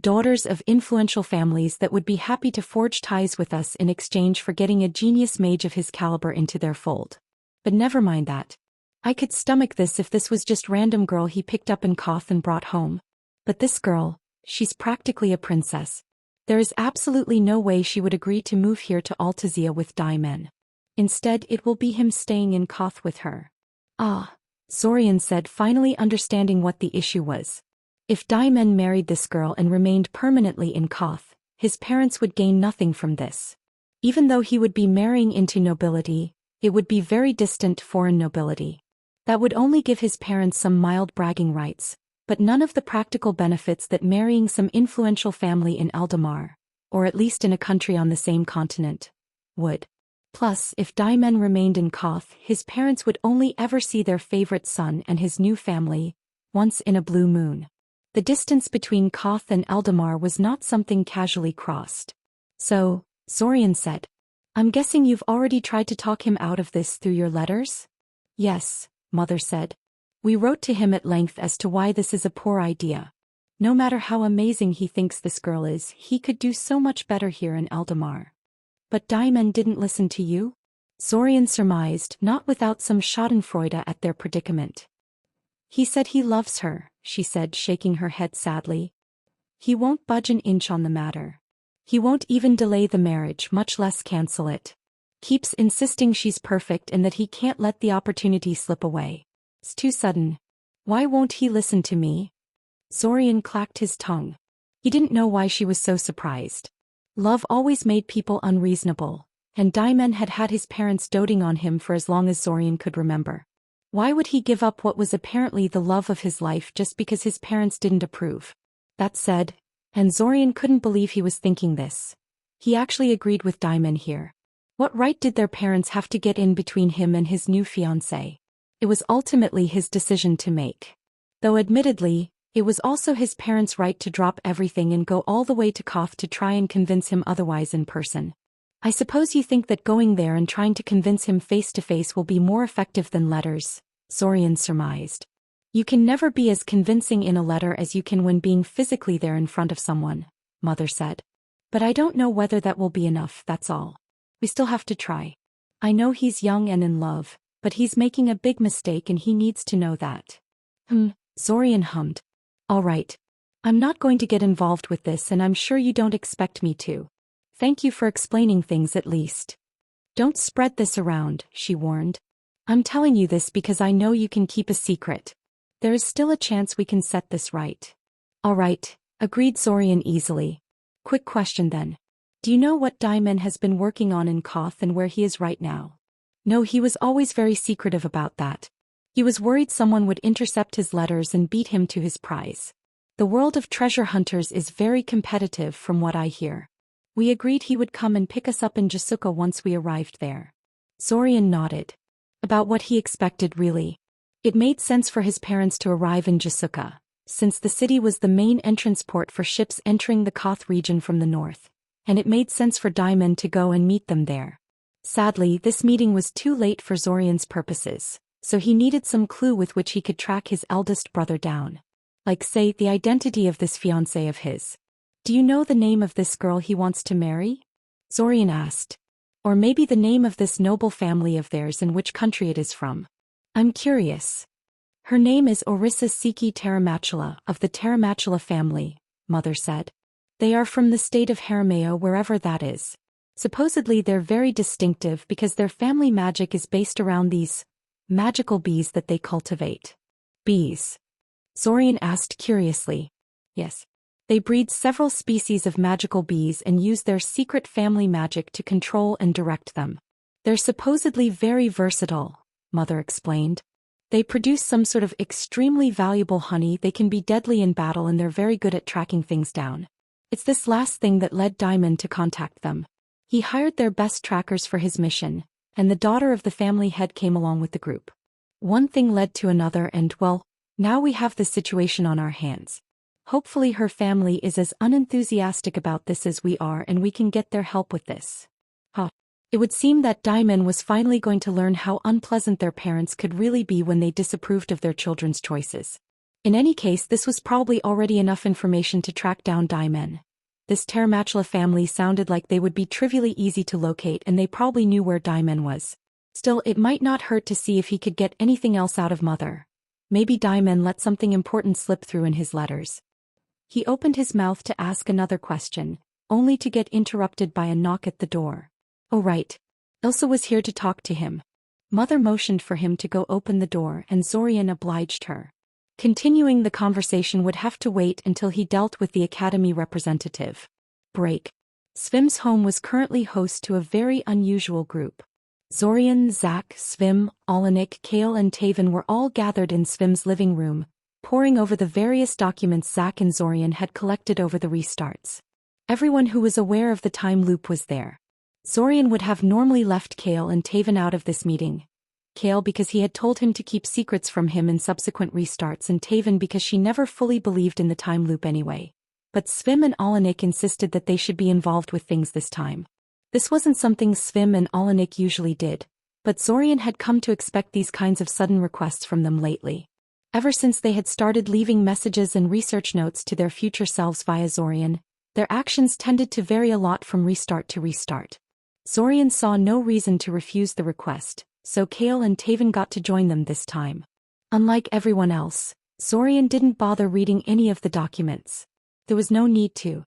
Daughters of influential families that would be happy to forge ties with us in exchange for getting a genius mage of his caliber into their fold. But never mind that. I could stomach this if this was just random girl he picked up in Koth and brought home. But this girl, she's practically a princess. There is absolutely no way she would agree to move here to Altazia with Daimen. Instead, it will be him staying in Koth with her. Ah, Zorian said, finally understanding what the issue was. If Daimen married this girl and remained permanently in Koth, his parents would gain nothing from this. Even though he would be marrying into nobility, it would be very distant foreign nobility. That would only give his parents some mild bragging rights, but none of the practical benefits that marrying some influential family in Eldamar, or at least in a country on the same continent, would. Plus, if Daimen remained in Koth, his parents would only ever see their favorite son and his new family, once in a blue moon. The distance between Koth and Eldamar was not something casually crossed. So, Zorian said, I'm guessing you've already tried to talk him out of this through your letters? Yes, Mother said. We wrote to him at length as to why this is a poor idea. No matter how amazing he thinks this girl is, he could do so much better here in Eldamar. But Daimen didn't listen to you? Zorian surmised, not without some schadenfreude at their predicament. He said he loves her, she said, shaking her head sadly. He won't budge an inch on the matter. He won't even delay the marriage, much less cancel it. Keeps insisting she's perfect and that he can't let the opportunity slip away. It's too sudden. Why won't he listen to me? Zorian clacked his tongue. He didn't know why she was so surprised. Love always made people unreasonable, and Daimen had had his parents doting on him for as long as Zorian could remember. Why would he give up what was apparently the love of his life just because his parents didn't approve? That said, and Zorian couldn't believe he was thinking this, he actually agreed with Daimen here. What right did their parents have to get in between him and his new fiancée? It was ultimately his decision to make. Though admittedly, it was also his parents' right to drop everything and go all the way to Koth to try and convince him otherwise in person. I suppose you think that going there and trying to convince him face to face will be more effective than letters, Zorian surmised. You can never be as convincing in a letter as you can when being physically there in front of someone, Mother said. But I don't know whether that will be enough, that's all. We still have to try. I know he's young and in love, but he's making a big mistake and he needs to know that. Zorian hummed. All right. I'm not going to get involved with this and I'm sure you don't expect me to. Thank you for explaining things at least. Don't spread this around, she warned. I'm telling you this because I know you can keep a secret. There is still a chance we can set this right. All right, agreed Zorian easily. Quick question then. Do you know what Daimen has been working on in Koth and where he is right now? No, he was always very secretive about that. He was worried someone would intercept his letters and beat him to his prize. The world of treasure hunters is very competitive from what I hear. We agreed he would come and pick us up in Jasuka once we arrived there. Zorian nodded. About what he expected really. It made sense for his parents to arrive in Jasuka, since the city was the main entrance port for ships entering the Koth region from the north, and it made sense for Daimon to go and meet them there. Sadly, this meeting was too late for Zorian's purposes, so he needed some clue with which he could track his eldest brother down. Like, say, the identity of this fiancée of his. Do you know the name of this girl he wants to marry? Zorian asked. Or maybe the name of this noble family of theirs and which country it is from. I'm curious. Her name is Orissa Siki Taramachula of the Taramachula family, Mother said. They are from the state of Harameo, wherever that is. Supposedly they're very distinctive because their family magic is based around these magical bees that they cultivate. Bees? Zorian asked curiously. Yes. They breed several species of magical bees and use their secret family magic to control and direct them. They're supposedly very versatile, Mother explained. They produce some sort of extremely valuable honey. They can be deadly in battle and they're very good at tracking things down. It's this last thing that led Daimon to contact them. He hired their best trackers for his mission, and the daughter of the family head came along with the group. One thing led to another and, well, now we have this situation on our hands. Hopefully her family is as unenthusiastic about this as we are and we can get their help with this. It would seem that Daimon was finally going to learn how unpleasant their parents could really be when they disapproved of their children's choices. In any case, this was probably already enough information to track down Daimon. This Taramachula family sounded like they would be trivially easy to locate and they probably knew where Daimon was. Still, it might not hurt to see if he could get anything else out of Mother. Maybe Daimon let something important slip through in his letters. He opened his mouth to ask another question, only to get interrupted by a knock at the door. Oh right. Ilsa was here to talk to him. Mother motioned for him to go open the door and Zorian obliged her. Continuing the conversation would have to wait until he dealt with the academy representative. Break. Svim's home was currently host to a very unusual group. Zorian, Zack, Svim, Olenik, Kale and Taven were all gathered in Svim's living room, poring over the various documents Zack and Zorian had collected over the restarts. Everyone who was aware of the time loop was there. Zorian would have normally left Kale and Taven out of this meeting. Kale because he had told him to keep secrets from him in subsequent restarts and Taven because she never fully believed in the time loop anyway. But Svim and Olenik insisted that they should be involved with things this time. This wasn't something Svim and Olenik usually did, but Zorian had come to expect these kinds of sudden requests from them lately. Ever since they had started leaving messages and research notes to their future selves via Zorian, their actions tended to vary a lot from restart to restart. Zorian saw no reason to refuse the request, so Kale and Taven got to join them this time. Unlike everyone else, Zorian didn't bother reading any of the documents. There was no need to.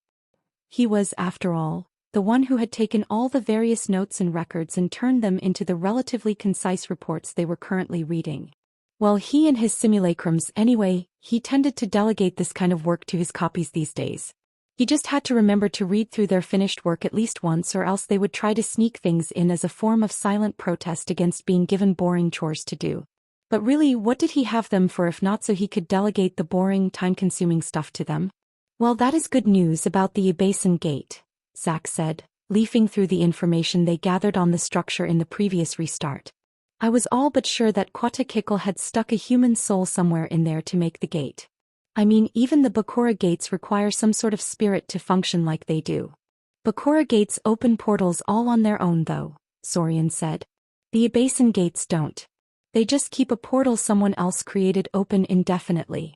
He was, after all, the one who had taken all the various notes and records and turned them into the relatively concise reports they were currently reading. Well, he and his simulacrums anyway, he tended to delegate this kind of work to his copies these days. He just had to remember to read through their finished work at least once or else they would try to sneak things in as a form of silent protest against being given boring chores to do. But really, what did he have them for if not so he could delegate the boring, time-consuming stuff to them? Well, that is good news about the Basin Gate, Zack said, leafing through the information they gathered on the structure in the previous restart. I was all but sure that Quatakikal had stuck a human soul somewhere in there to make the gate. I mean, even the Bakura gates require some sort of spirit to function like they do. Bakura gates open portals all on their own though, Zorian said. The Basin gates don't. They just keep a portal someone else created open indefinitely.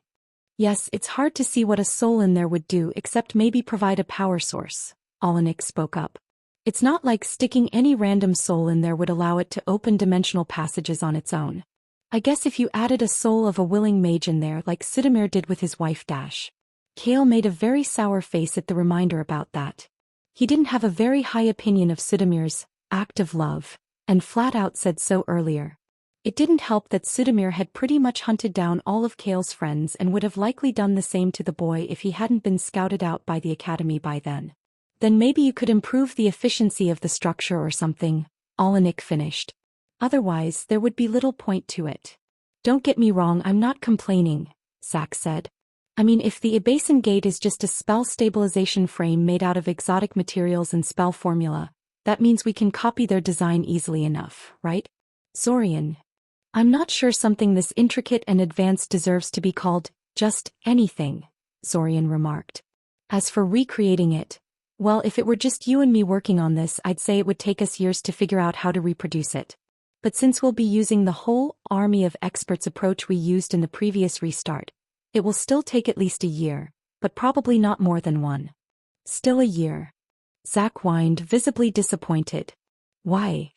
Yes, it's hard to see what a soul in there would do except maybe provide a power source, Olenik spoke up. It's not like sticking any random soul in there would allow it to open dimensional passages on its own. I guess if you added a soul of a willing mage in there like Sudamir did with his wife Dash. Kale made a very sour face at the reminder about that. He didn't have a very high opinion of Sudamir's act of love, and flat out said so earlier. It didn't help that Sudamir had pretty much hunted down all of Kale's friends and would have likely done the same to the boy if he hadn't been scouted out by the academy by then. Then maybe you could improve the efficiency of the structure or something, Olenik finished. Otherwise, there would be little point to it. Don't get me wrong, I'm not complaining, Zack said. I mean, if the Ebasin Gate is just a spell stabilization frame made out of exotic materials and spell formula, that means we can copy their design easily enough, right? Zorian. I'm not sure something this intricate and advanced deserves to be called just anything, Zorian remarked. As for recreating it, well, if it were just you and me working on this, I'd say it would take us years to figure out how to reproduce it. But since we'll be using the whole army of experts approach we used in the previous restart, it will still take at least a year, but probably not more than one. Still a year. Zack whined, visibly disappointed. Why?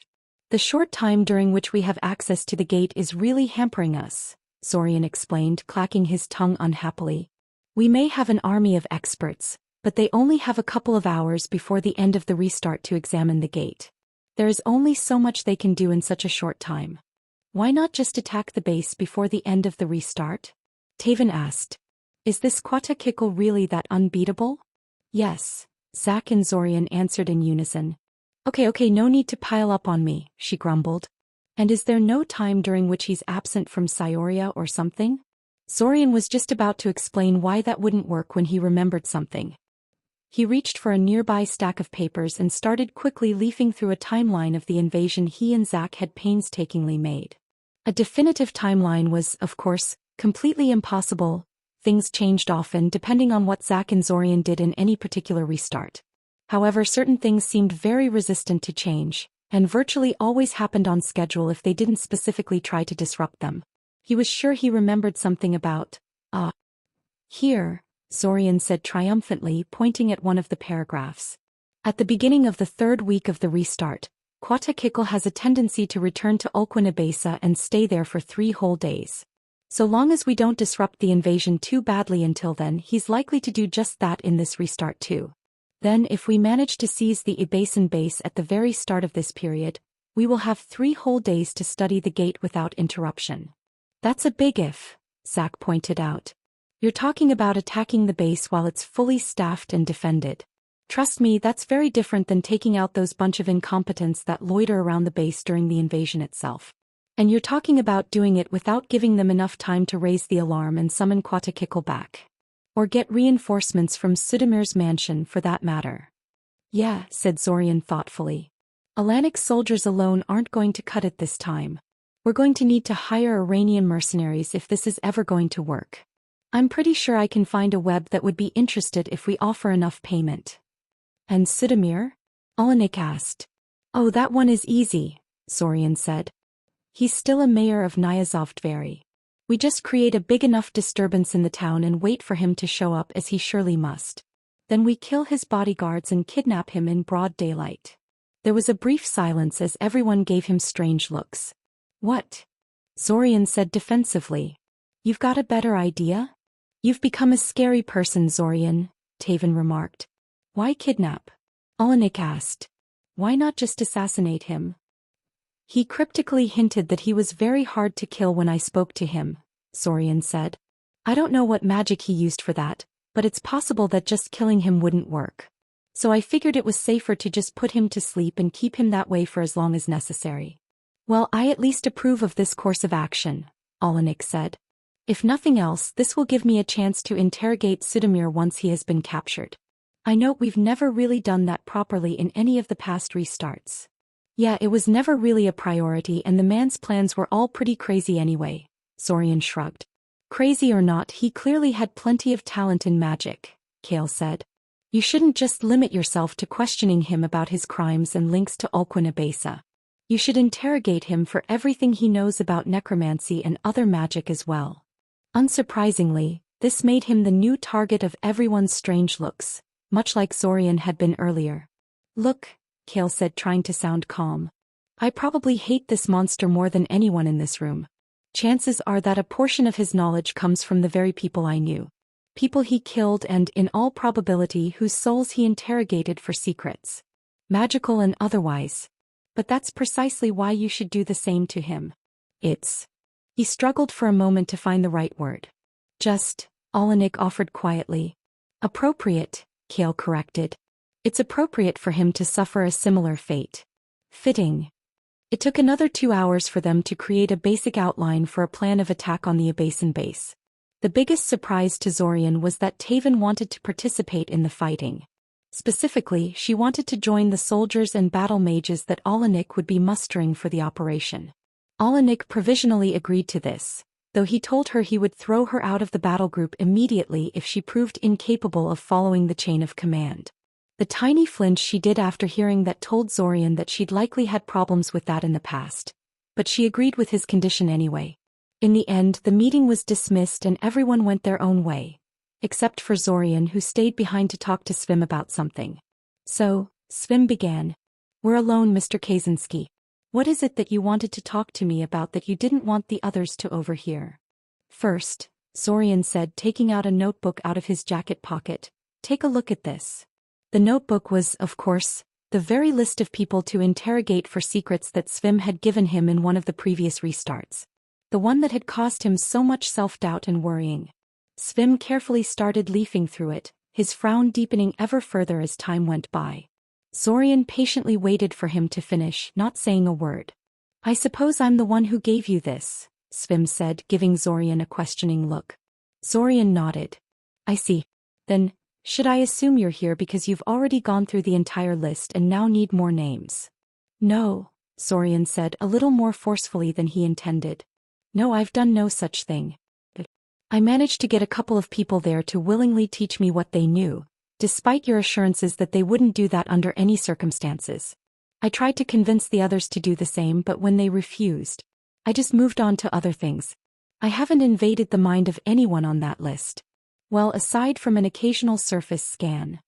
The short time during which we have access to the gate is really hampering us, Zorian explained, clacking his tongue unhappily. We may have an army of experts, but they only have a couple of hours before the end of the restart to examine the gate. There is only so much they can do in such a short time. Why not just attack the base before the end of the restart? Taven asked. Is this Quatakikl really that unbeatable? Yes, Zack and Zorian answered in unison. Okay, no need to pile up on me, she grumbled. And is there no time during which he's absent from Cyoria or something? Zorian was just about to explain why that wouldn't work when he remembered something. He reached for a nearby stack of papers and started quickly leafing through a timeline of the invasion he and Zack had painstakingly made. A definitive timeline was, of course, completely impossible. Things changed often depending on what Zack and Zorian did in any particular restart. However, certain things seemed very resistant to change, and virtually always happened on schedule if they didn't specifically try to disrupt them. He was sure he remembered something about, here, Zorian said triumphantly, pointing at one of the paragraphs. At the beginning of the third week of the restart, Quatakikl has a tendency to return to Ulquinabesa and stay there for 3 whole days. So long as we don't disrupt the invasion too badly until then, he's likely to do just that in this restart too. Then, if we manage to seize the Ebasin base at the very start of this period, we will have 3 whole days to study the gate without interruption. That's a big if, Zack pointed out. You're talking about attacking the base while it's fully staffed and defended. Trust me, that's very different than taking out those bunch of incompetents that loiter around the base during the invasion itself. And you're talking about doing it without giving them enough time to raise the alarm and summon Quatakikl back. Or get reinforcements from Sudamir's mansion for that matter. Yeah, said Zorian thoughtfully. Alanik's soldiers alone aren't going to cut it this time. We're going to need to hire Iranian mercenaries if this is ever going to work. I'm pretty sure I can find a web that would be interested if we offer enough payment. And Sudamir? Alanik asked. Oh, that one is easy, Zorian said. He's still a mayor of Nyazovdvary. We just create a big enough disturbance in the town and wait for him to show up, as he surely must. Then we kill his bodyguards and kidnap him in broad daylight. There was a brief silence as everyone gave him strange looks. What? Zorian said defensively. You've got a better idea? You've become a scary person, Zorian, Taven remarked. Why kidnap? Alanik asked. Why not just assassinate him? He cryptically hinted that he was very hard to kill when I spoke to him, Zorian said. I don't know what magic he used for that, but it's possible that just killing him wouldn't work. So I figured it was safer to just put him to sleep and keep him that way for as long as necessary. Well, I at least approve of this course of action, Alanik said. If nothing else, this will give me a chance to interrogate Sudamir once he has been captured. I know we've never really done that properly in any of the past restarts. Yeah, it was never really a priority, and the man's plans were all pretty crazy anyway, Zorian shrugged. Crazy or not, he clearly had plenty of talent in magic, Kale said. You shouldn't just limit yourself to questioning him about his crimes and links to Ulquinabesa. You should interrogate him for everything he knows about necromancy and other magic as well. Unsurprisingly, this made him the new target of everyone's strange looks, much like Zorian had been earlier. Look, Kale said, trying to sound calm. I probably hate this monster more than anyone in this room. Chances are that a portion of his knowledge comes from the very people I knew. People he killed and, in all probability, whose souls he interrogated for secrets. Magical and otherwise. But that's precisely why you should do the same to him. He struggled for a moment to find the right word. Just, Alanik offered quietly. Appropriate, Kale corrected. It's appropriate for him to suffer a similar fate. Fitting. It took another 2 hours for them to create a basic outline for a plan of attack on the Abasan base. The biggest surprise to Zorian was that Taven wanted to participate in the fighting. Specifically, she wanted to join the soldiers and battle mages that Alanik would be mustering for the operation. Alanik provisionally agreed to this, though he told her he would throw her out of the battle group immediately if she proved incapable of following the chain of command. The tiny flinch she did after hearing that told Zorian that she'd likely had problems with that in the past, but she agreed with his condition anyway. In the end, the meeting was dismissed and everyone went their own way, except for Zorian, who stayed behind to talk to Svim about something. So, Svim began. "We're alone, Mr. Kaczynski. What is it that you wanted to talk to me about that you didn't want the others to overhear?" "First," Zorian said, taking out a notebook out of his jacket pocket, "take a look at this." The notebook was, of course, the very list of people to interrogate for secrets that Svim had given him in one of the previous restarts. The one that had caused him so much self-doubt and worrying. Svim carefully started leafing through it, his frown deepening ever further as time went by. Zorian patiently waited for him to finish, not saying a word. "I suppose I'm the one who gave you this," Svim said, giving Zorian a questioning look. Zorian nodded. "I see. Then, should I assume you're here because you've already gone through the entire list and now need more names?" "No," Zorian said a little more forcefully than he intended. "No, I've done no such thing. I managed to get a couple of people there to willingly teach me what they knew, despite your assurances that they wouldn't do that under any circumstances. I tried to convince the others to do the same, but when they refused, I just moved on to other things. I haven't invaded the mind of anyone on that list. Well, aside from an occasional surface scan."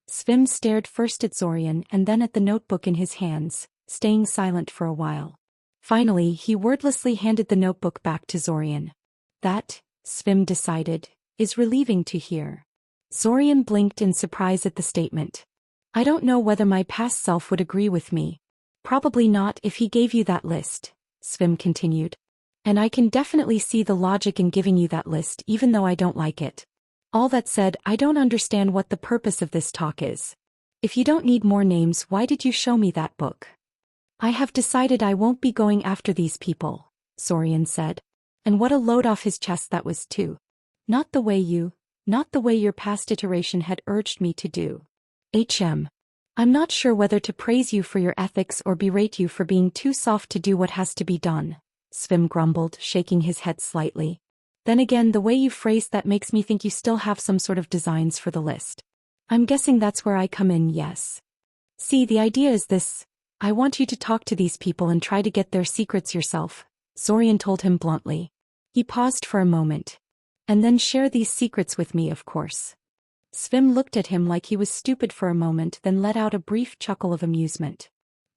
Svim stared first at Zorian and then at the notebook in his hands, staying silent for a while. Finally, he wordlessly handed the notebook back to Zorian. "That," Svim decided, "is relieving to hear." Zorian blinked in surprise at the statement. "I don't know whether my past self would agree with me. Probably not if he gave you that list," Svim continued. "And I can definitely see the logic in giving you that list even though I don't like it. All that said, I don't understand what the purpose of this talk is. If you don't need more names, why did you show me that book?" "I have decided I won't be going after these people," Zorian said. And what a load off his chest that was too. Not the way your past iteration had urged me to do. I'm not sure whether to praise you for your ethics or berate you for being too soft to do what has to be done," Svim grumbled, shaking his head slightly. "Then again, the way you phrased that makes me think you still have some sort of designs for the list. I'm guessing that's where I come in, yes. See, the idea is this. I want you to talk to these people and try to get their secrets yourself," Zorian told him bluntly. He paused for a moment. "And then share these secrets with me, of course." Svim looked at him like he was stupid for a moment, then let out a brief chuckle of amusement.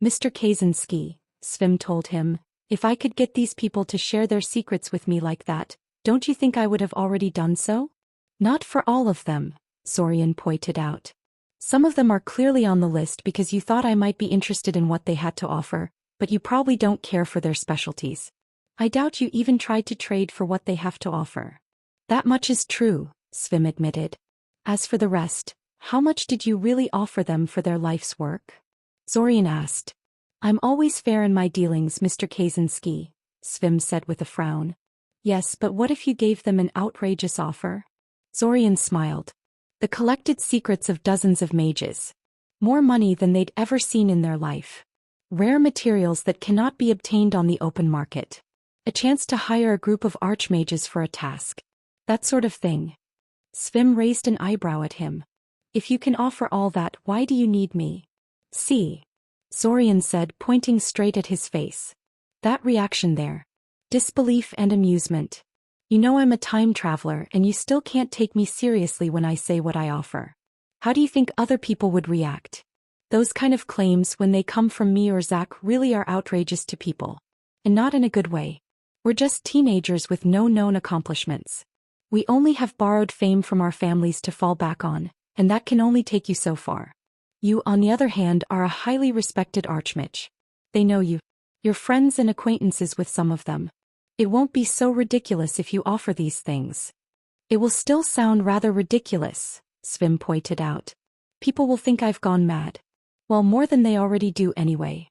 "Mr. Kaczynski," Svim told him, "if I could get these people to share their secrets with me like that, don't you think I would have already done so?" "Not for all of them," Zorian pointed out. "Some of them are clearly on the list because you thought I might be interested in what they had to offer, but you probably don't care for their specialties. I doubt you even tried to trade for what they have to offer." "That much is true," Svim admitted. "As for the rest, how much did you really offer them for their life's work?" Zorian asked. "I'm always fair in my dealings, Mr. Kaczynski," Svim said with a frown. "Yes, but what if you gave them an outrageous offer?" Zorian smiled. "The collected secrets of dozens of mages. More money than they'd ever seen in their life. Rare materials that cannot be obtained on the open market. A chance to hire a group of archmages for a task. That sort of thing." Svim raised an eyebrow at him. "If you can offer all that, why do you need me?" "See," Zorian said, pointing straight at his face. "That reaction there. Disbelief and amusement. You know I'm a time traveler and you still can't take me seriously when I say what I offer. How do you think other people would react? Those kind of claims, when they come from me or Zach, really are outrageous to people. And not in a good way. We're just teenagers with no known accomplishments. We only have borrowed fame from our families to fall back on, and that can only take you so far. You, on the other hand, are a highly respected archmage. They know you. You're friends and acquaintances with some of them. It won't be so ridiculous if you offer these things." "It will still sound rather ridiculous," Svim pointed out. "People will think I've gone mad. Well, more than they already do anyway."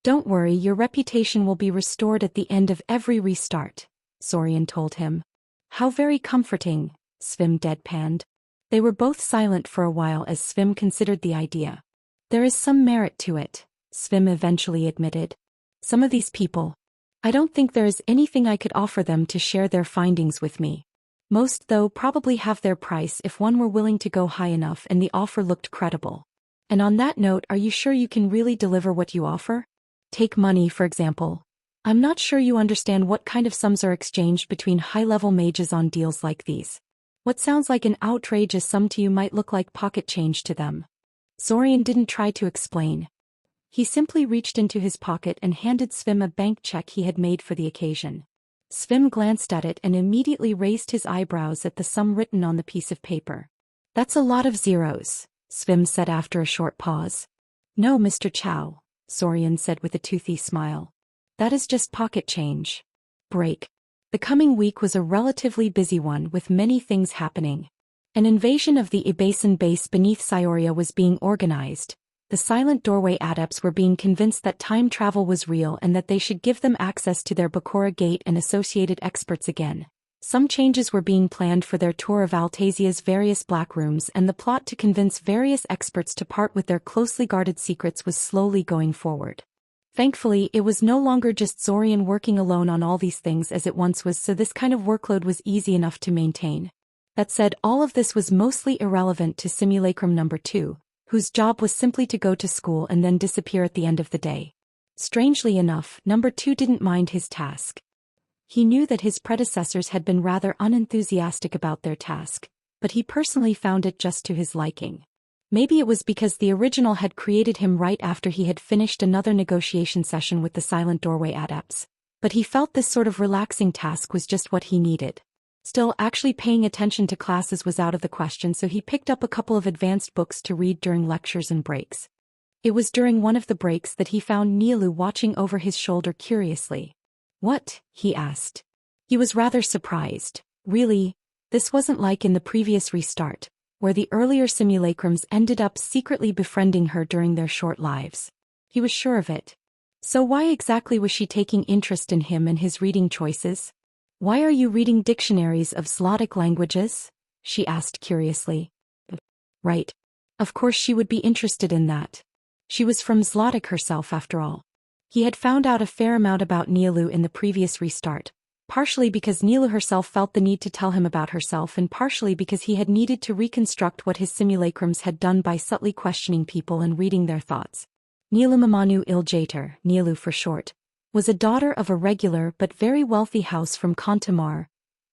Don't worry, your reputation will be restored at the end of every restart, Sorian told him. How very comforting, Svim deadpanned. They were both silent for a while as Svim considered the idea. There is some merit to it, Svim eventually admitted. Some of these people. I don't think there is anything I could offer them to share their findings with me. Most, though, probably have their price if one were willing to go high enough and the offer looked credible. And on that note, are you sure you can really deliver what you offer? Take money, for example. I'm not sure you understand what kind of sums are exchanged between high-level mages on deals like these. What sounds like an outrageous sum to you might look like pocket change to them. Sorian didn't try to explain. He simply reached into his pocket and handed Svim a bank check he had made for the occasion. Svim glanced at it and immediately raised his eyebrows at the sum written on the piece of paper. That's a lot of zeros, Svim said after a short pause. No, Mr. Chow, Sorian said with a toothy smile. That is just pocket change. Break. The coming week was a relatively busy one with many things happening. An invasion of the Ibasan base beneath Cyoria was being organized. The Silent Doorway adepts were being convinced that time travel was real and that they should give them access to their Bakura Gate and associated experts again. Some changes were being planned for their tour of Altasia's various black rooms, and the plot to convince various experts to part with their closely guarded secrets was slowly going forward. Thankfully, it was no longer just Sorian working alone on all these things as it once was, so this kind of workload was easy enough to maintain. That said, all of this was mostly irrelevant to Simulacrum number 2, whose job was simply to go to school and then disappear at the end of the day. Strangely enough, number 2 didn't mind his task. He knew that his predecessors had been rather unenthusiastic about their task, but he personally found it just to his liking. Maybe it was because the original had created him right after he had finished another negotiation session with the Silent Doorway adepts, but he felt this sort of relaxing task was just what he needed. Still, actually paying attention to classes was out of the question, so he picked up a couple of advanced books to read during lectures and breaks. It was during one of the breaks that he found Nilu watching over his shoulder curiously. What? He asked. He was rather surprised. Really? This wasn't like in the previous restart, where the earlier simulacrums ended up secretly befriending her during their short lives. He was sure of it. So why exactly was she taking interest in him and his reading choices? Why are you reading dictionaries of Zlotic languages? She asked curiously. Right. Of course she would be interested in that. She was from Zlotic herself after all. He had found out a fair amount about Nilu in the previous restart, partially because Nilu herself felt the need to tell him about herself and partially because he had needed to reconstruct what his simulacrums had done by subtly questioning people and reading their thoughts. Nilu Mamanu Iljater, Nilu for short, was a daughter of a regular but very wealthy house from Kantamar,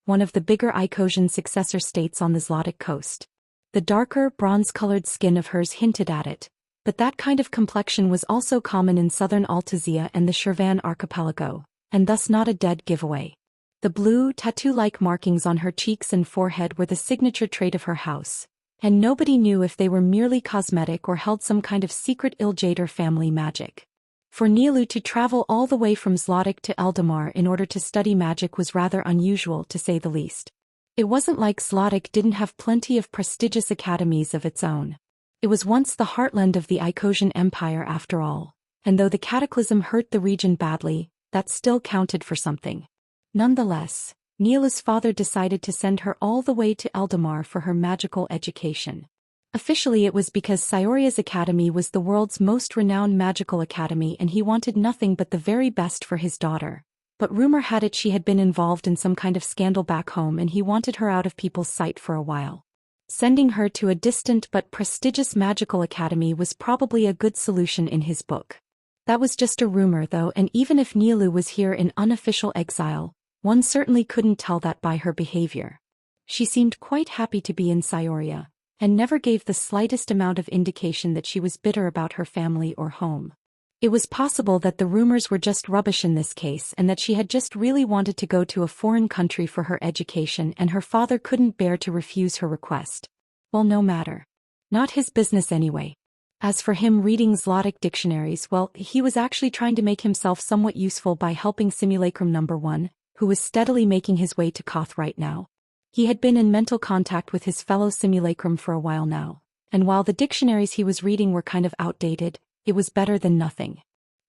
one of the bigger Icosian successor states on the Zlotic coast. The darker, bronze-colored skin of hers hinted at it, but that kind of complexion was also common in southern Altazia and the Shirvan archipelago, and thus not a dead giveaway. The blue, tattoo-like markings on her cheeks and forehead were the signature trait of her house, and nobody knew if they were merely cosmetic or held some kind of secret Iljater family magic. For Nilu to travel all the way from Zlotic to Eldamar in order to study magic was rather unusual, to say the least. It wasn't like Zlotic didn't have plenty of prestigious academies of its own. It was once the heartland of the Icosian Empire after all, and though the cataclysm hurt the region badly, that still counted for something. Nonetheless, Nilu's father decided to send her all the way to Eldamar for her magical education. Officially it was because Cyoria's academy was the world's most renowned magical academy and he wanted nothing but the very best for his daughter. But rumor had it she had been involved in some kind of scandal back home and he wanted her out of people's sight for a while. Sending her to a distant but prestigious magical academy was probably a good solution in his book. That was just a rumor though, and even if Nilu was here in unofficial exile, one certainly couldn't tell that by her behavior. She seemed quite happy to be in Cyoria, and never gave the slightest amount of indication that she was bitter about her family or home. It was possible that the rumors were just rubbish in this case and that she had just really wanted to go to a foreign country for her education and her father couldn't bear to refuse her request. Well, no matter. Not his business anyway. As for him reading Zlotic dictionaries, well, he was actually trying to make himself somewhat useful by helping Simulacrum number 1, who was steadily making his way to Koth right now. He had been in mental contact with his fellow simulacrum for a while now, and while the dictionaries he was reading were kind of outdated, it was better than nothing.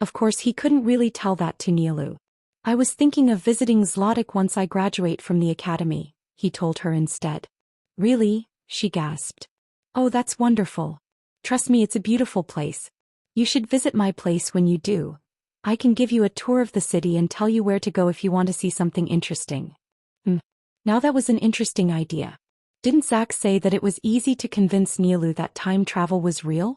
Of course he couldn't really tell that to Nilu. I was thinking of visiting Zlotic once I graduate from the academy, he told her instead. Really? She gasped. Oh, that's wonderful. Trust me, it's a beautiful place. You should visit my place when you do. I can give you a tour of the city and tell you where to go if you want to see something interesting. Now that was an interesting idea. Didn't Zack say that it was easy to convince Nilu that time travel was real?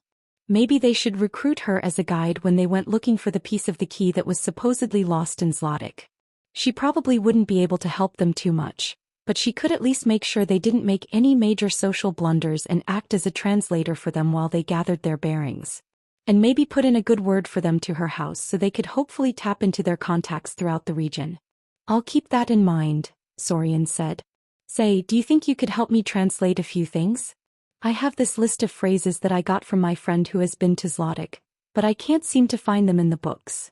Maybe they should recruit her as a guide when they went looking for the piece of the key that was supposedly lost in Zlotic. She probably wouldn't be able to help them too much, but she could at least make sure they didn't make any major social blunders and act as a translator for them while they gathered their bearings. And maybe put in a good word for them to her house so they could hopefully tap into their contacts throughout the region. I'll keep that in mind, Zorian said. Say, do you think you could help me translate a few things? I have this list of phrases that I got from my friend who has been to Zlotic, but I can't seem to find them in the books.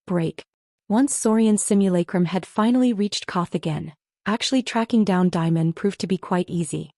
Break. Once Zorian's simulacrum had finally reached Koth again, actually tracking down Daimon proved to be quite easy.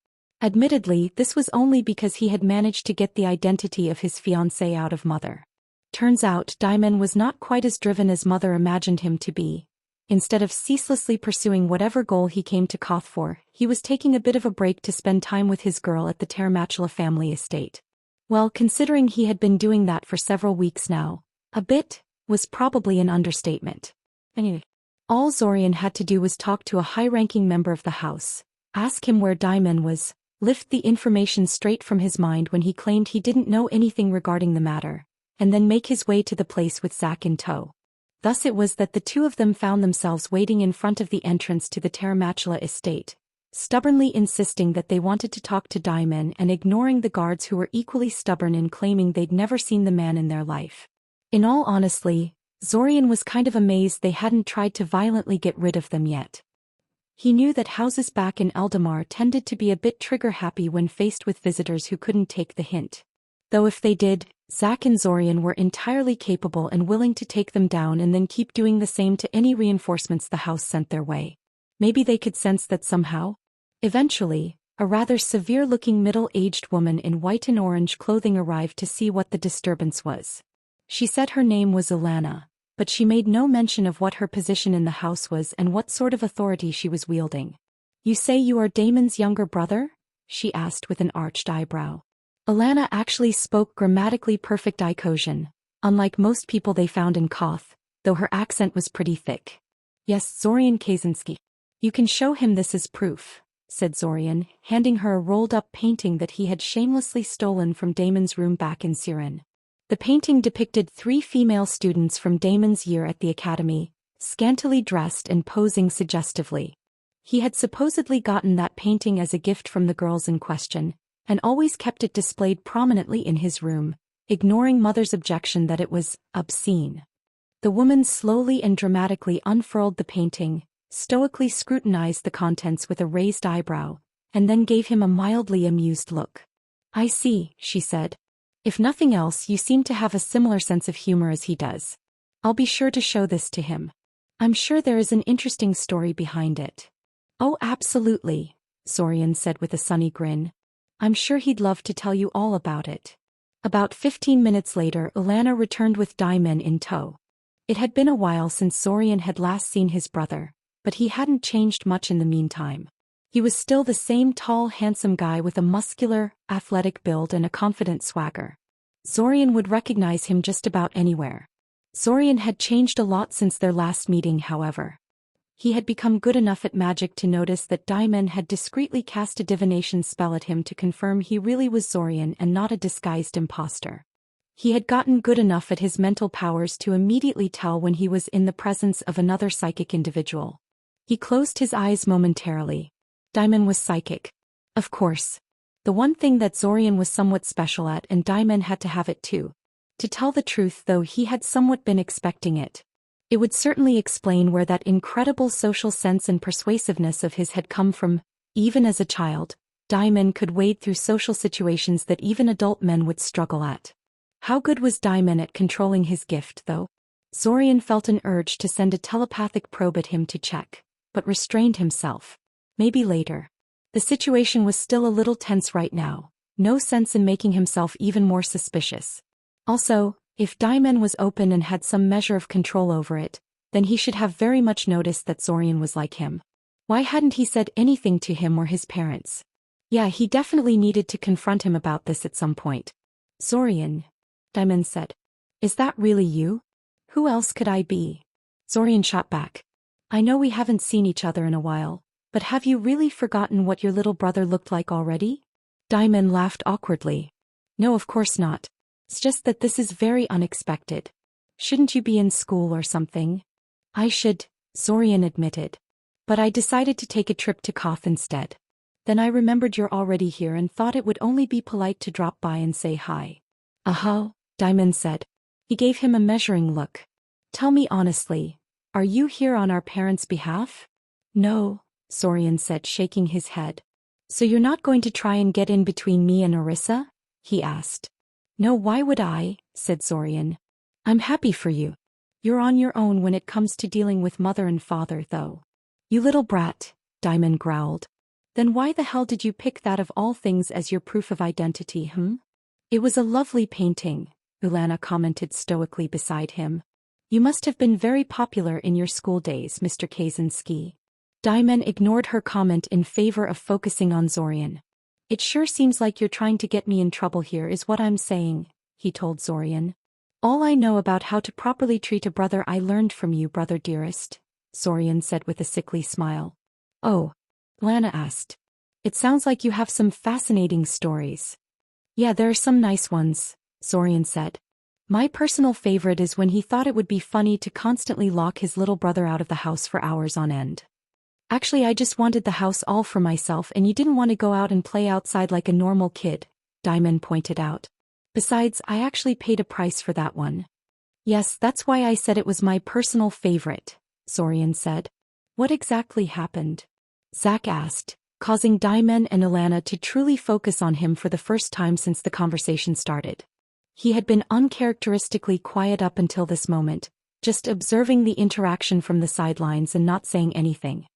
Admittedly, this was only because he had managed to get the identity of his fiancée out of Mother. Turns out Daimon was not quite as driven as Mother imagined him to be. Instead of ceaselessly pursuing whatever goal he came to Koth for, he was taking a bit of a break to spend time with his girl at the Termachula family estate. Well, considering he had been doing that for several weeks now, a bit was probably an understatement. Anyway, all Zorian had to do was talk to a high-ranking member of the house, ask him where Daimon was, lift the information straight from his mind when he claimed he didn't know anything regarding the matter, and then make his way to the place with Zack in tow. Thus it was that the two of them found themselves waiting in front of the entrance to the Termachula estate, stubbornly insisting that they wanted to talk to Daimon and ignoring the guards who were equally stubborn in claiming they'd never seen the man in their life. In all honesty, Zorian was kind of amazed they hadn't tried to violently get rid of them yet. He knew that houses back in Eldamar tended to be a bit trigger-happy when faced with visitors who couldn't take the hint. Though if they did, Zack and Zorian were entirely capable and willing to take them down and then keep doing the same to any reinforcements the house sent their way. Maybe they could sense that somehow? Eventually, a rather severe-looking middle-aged woman in white and orange clothing arrived to see what the disturbance was. She said her name was Ilana, but she made no mention of what her position in the house was and what sort of authority she was wielding. You say you are Damon's younger brother? She asked with an arched eyebrow. Ilana actually spoke grammatically perfect Icosian, unlike most people they found in Koth, though her accent was pretty thick. Yes, Zorian Kaczynski. You can show him this as proof, said Zorian, handing her a rolled-up painting that he had shamelessly stolen from Damon's room back in Siren. The painting depicted 3 female students from Damon's year at the academy, scantily dressed and posing suggestively. He had supposedly gotten that painting as a gift from the girls in question, and always kept it displayed prominently in his room, ignoring Mother's objection that it was obscene. The woman slowly and dramatically unfurled the painting, stoically scrutinized the contents with a raised eyebrow, and then gave him a mildly amused look. I see, she said. If nothing else, you seem to have a similar sense of humor as he does. I'll be sure to show this to him. I'm sure there is an interesting story behind it. Oh, absolutely, Zorian said with a sunny grin. I'm sure he'd love to tell you all about it. About 15 minutes later, Ilana returned with Daimon in tow. It had been a while since Zorian had last seen his brother, but he hadn't changed much in the meantime. He was still the same tall, handsome guy with a muscular, athletic build and a confident swagger. Zorian would recognize him just about anywhere. Zorian had changed a lot since their last meeting, however. He had become good enough at magic to notice that Daimon had discreetly cast a divination spell at him to confirm he really was Zorian and not a disguised imposter. He had gotten good enough at his mental powers to immediately tell when he was in the presence of another psychic individual. He closed his eyes momentarily. Daimon was psychic. Of course. The one thing that Zorian was somewhat special at, and Daimon had to have it too. To tell the truth, though, he had somewhat been expecting it. It would certainly explain where that incredible social sense and persuasiveness of his had come from. Even as a child, Daimon could wade through social situations that even adult men would struggle at. How good was Daimon at controlling his gift, though? Zorian felt an urge to send a telepathic probe at him to check, but restrained himself. Maybe later. The situation was still a little tense right now, no sense in making himself even more suspicious. Also, If Daimen was open and had some measure of control over it, then he should have very much noticed that Zorian was like him. Why hadn't he said anything to him or his parents? Yeah, he definitely needed to confront him about this at some point. Zorian, Daimen said. Is that really you? Who else could I be? Zorian shot back. I know we haven't seen each other in a while, but have you really forgotten what your little brother looked like already? Daimen laughed awkwardly. No, of course not. It's just that this is very unexpected. Shouldn't you be in school or something? I should, Zorian admitted. But I decided to take a trip to Koth instead. Then I remembered you're already here and thought it would only be polite to drop by and say hi. Uh-huh, Daimen said. He gave him a measuring look. Tell me honestly, are you here on our parents' behalf? No, Zorian said, shaking his head. So you're not going to try and get in between me and Orisa? He asked. No, why would I? Said Zorian. I'm happy for you. You're on your own when it comes to dealing with mother and father, though. You little brat, Daimen growled. Then why the hell did you pick that of all things as your proof of identity, It was a lovely painting, Ulana commented stoically beside him. You must have been very popular in your school days, Mr. Kaczynski. Daimen ignored her comment in favor of focusing on Zorian. It sure seems like you're trying to get me in trouble here is what I'm saying, he told Zorian. All I know about how to properly treat a brother I learned from you, brother dearest, Zorian said with a sickly smile. Oh, Lana asked. It sounds like you have some fascinating stories. Yeah, there are some nice ones, Zorian said. My personal favorite is when he thought it would be funny to constantly lock his little brother out of the house for hours on end. Actually, I just wanted the house all for myself and you didn't want to go out and play outside like a normal kid, Daimen pointed out. Besides, I actually paid a price for that one. Yes, that's why I said it was my personal favorite, Zorian said. What exactly happened? Zack asked, causing Daimen and Ilana to truly focus on him for the first time since the conversation started. He had been uncharacteristically quiet up until this moment, just observing the interaction from the sidelines and not saying anything.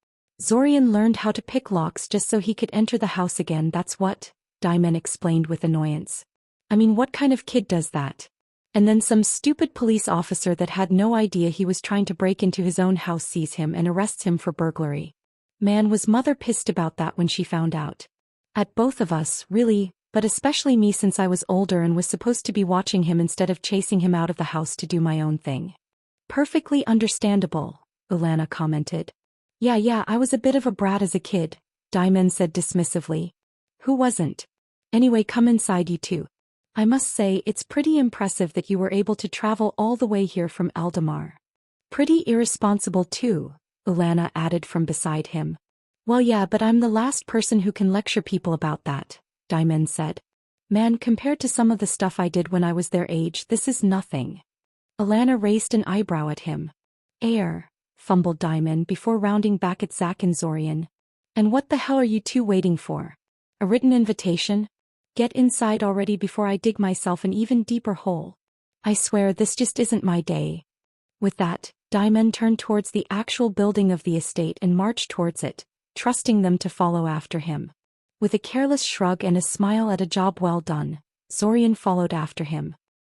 Zorian learned how to pick locks just so he could enter the house again, that's what, Daimen explained with annoyance. I mean, what kind of kid does that? And then some stupid police officer that had no idea he was trying to break into his own house sees him and arrests him for burglary. Man, was mother pissed about that when she found out. At both of us, really, but especially me since I was older and was supposed to be watching him instead of chasing him out of the house to do my own thing. Perfectly understandable, Ulana commented. Yeah, I was a bit of a brat as a kid, Daimen said dismissively. Who wasn't? Anyway, come inside you two. I must say, it's pretty impressive that you were able to travel all the way here from Aldemar. Pretty irresponsible too, Ulana added from beside him. Well yeah, but I'm the last person who can lecture people about that, Daimen said. Man, compared to some of the stuff I did when I was their age, this is nothing. Ulana raised an eyebrow at him. Fumbled Daimen before rounding back at Zack and Zorian. And what the hell are you two waiting for? A written invitation? Get inside already before I dig myself an even deeper hole. I swear this just isn't my day. With that, Daimen turned towards the actual building of the estate and marched towards it, trusting them to follow after him. With a careless shrug and a smile at a job well done, Zorian followed after him.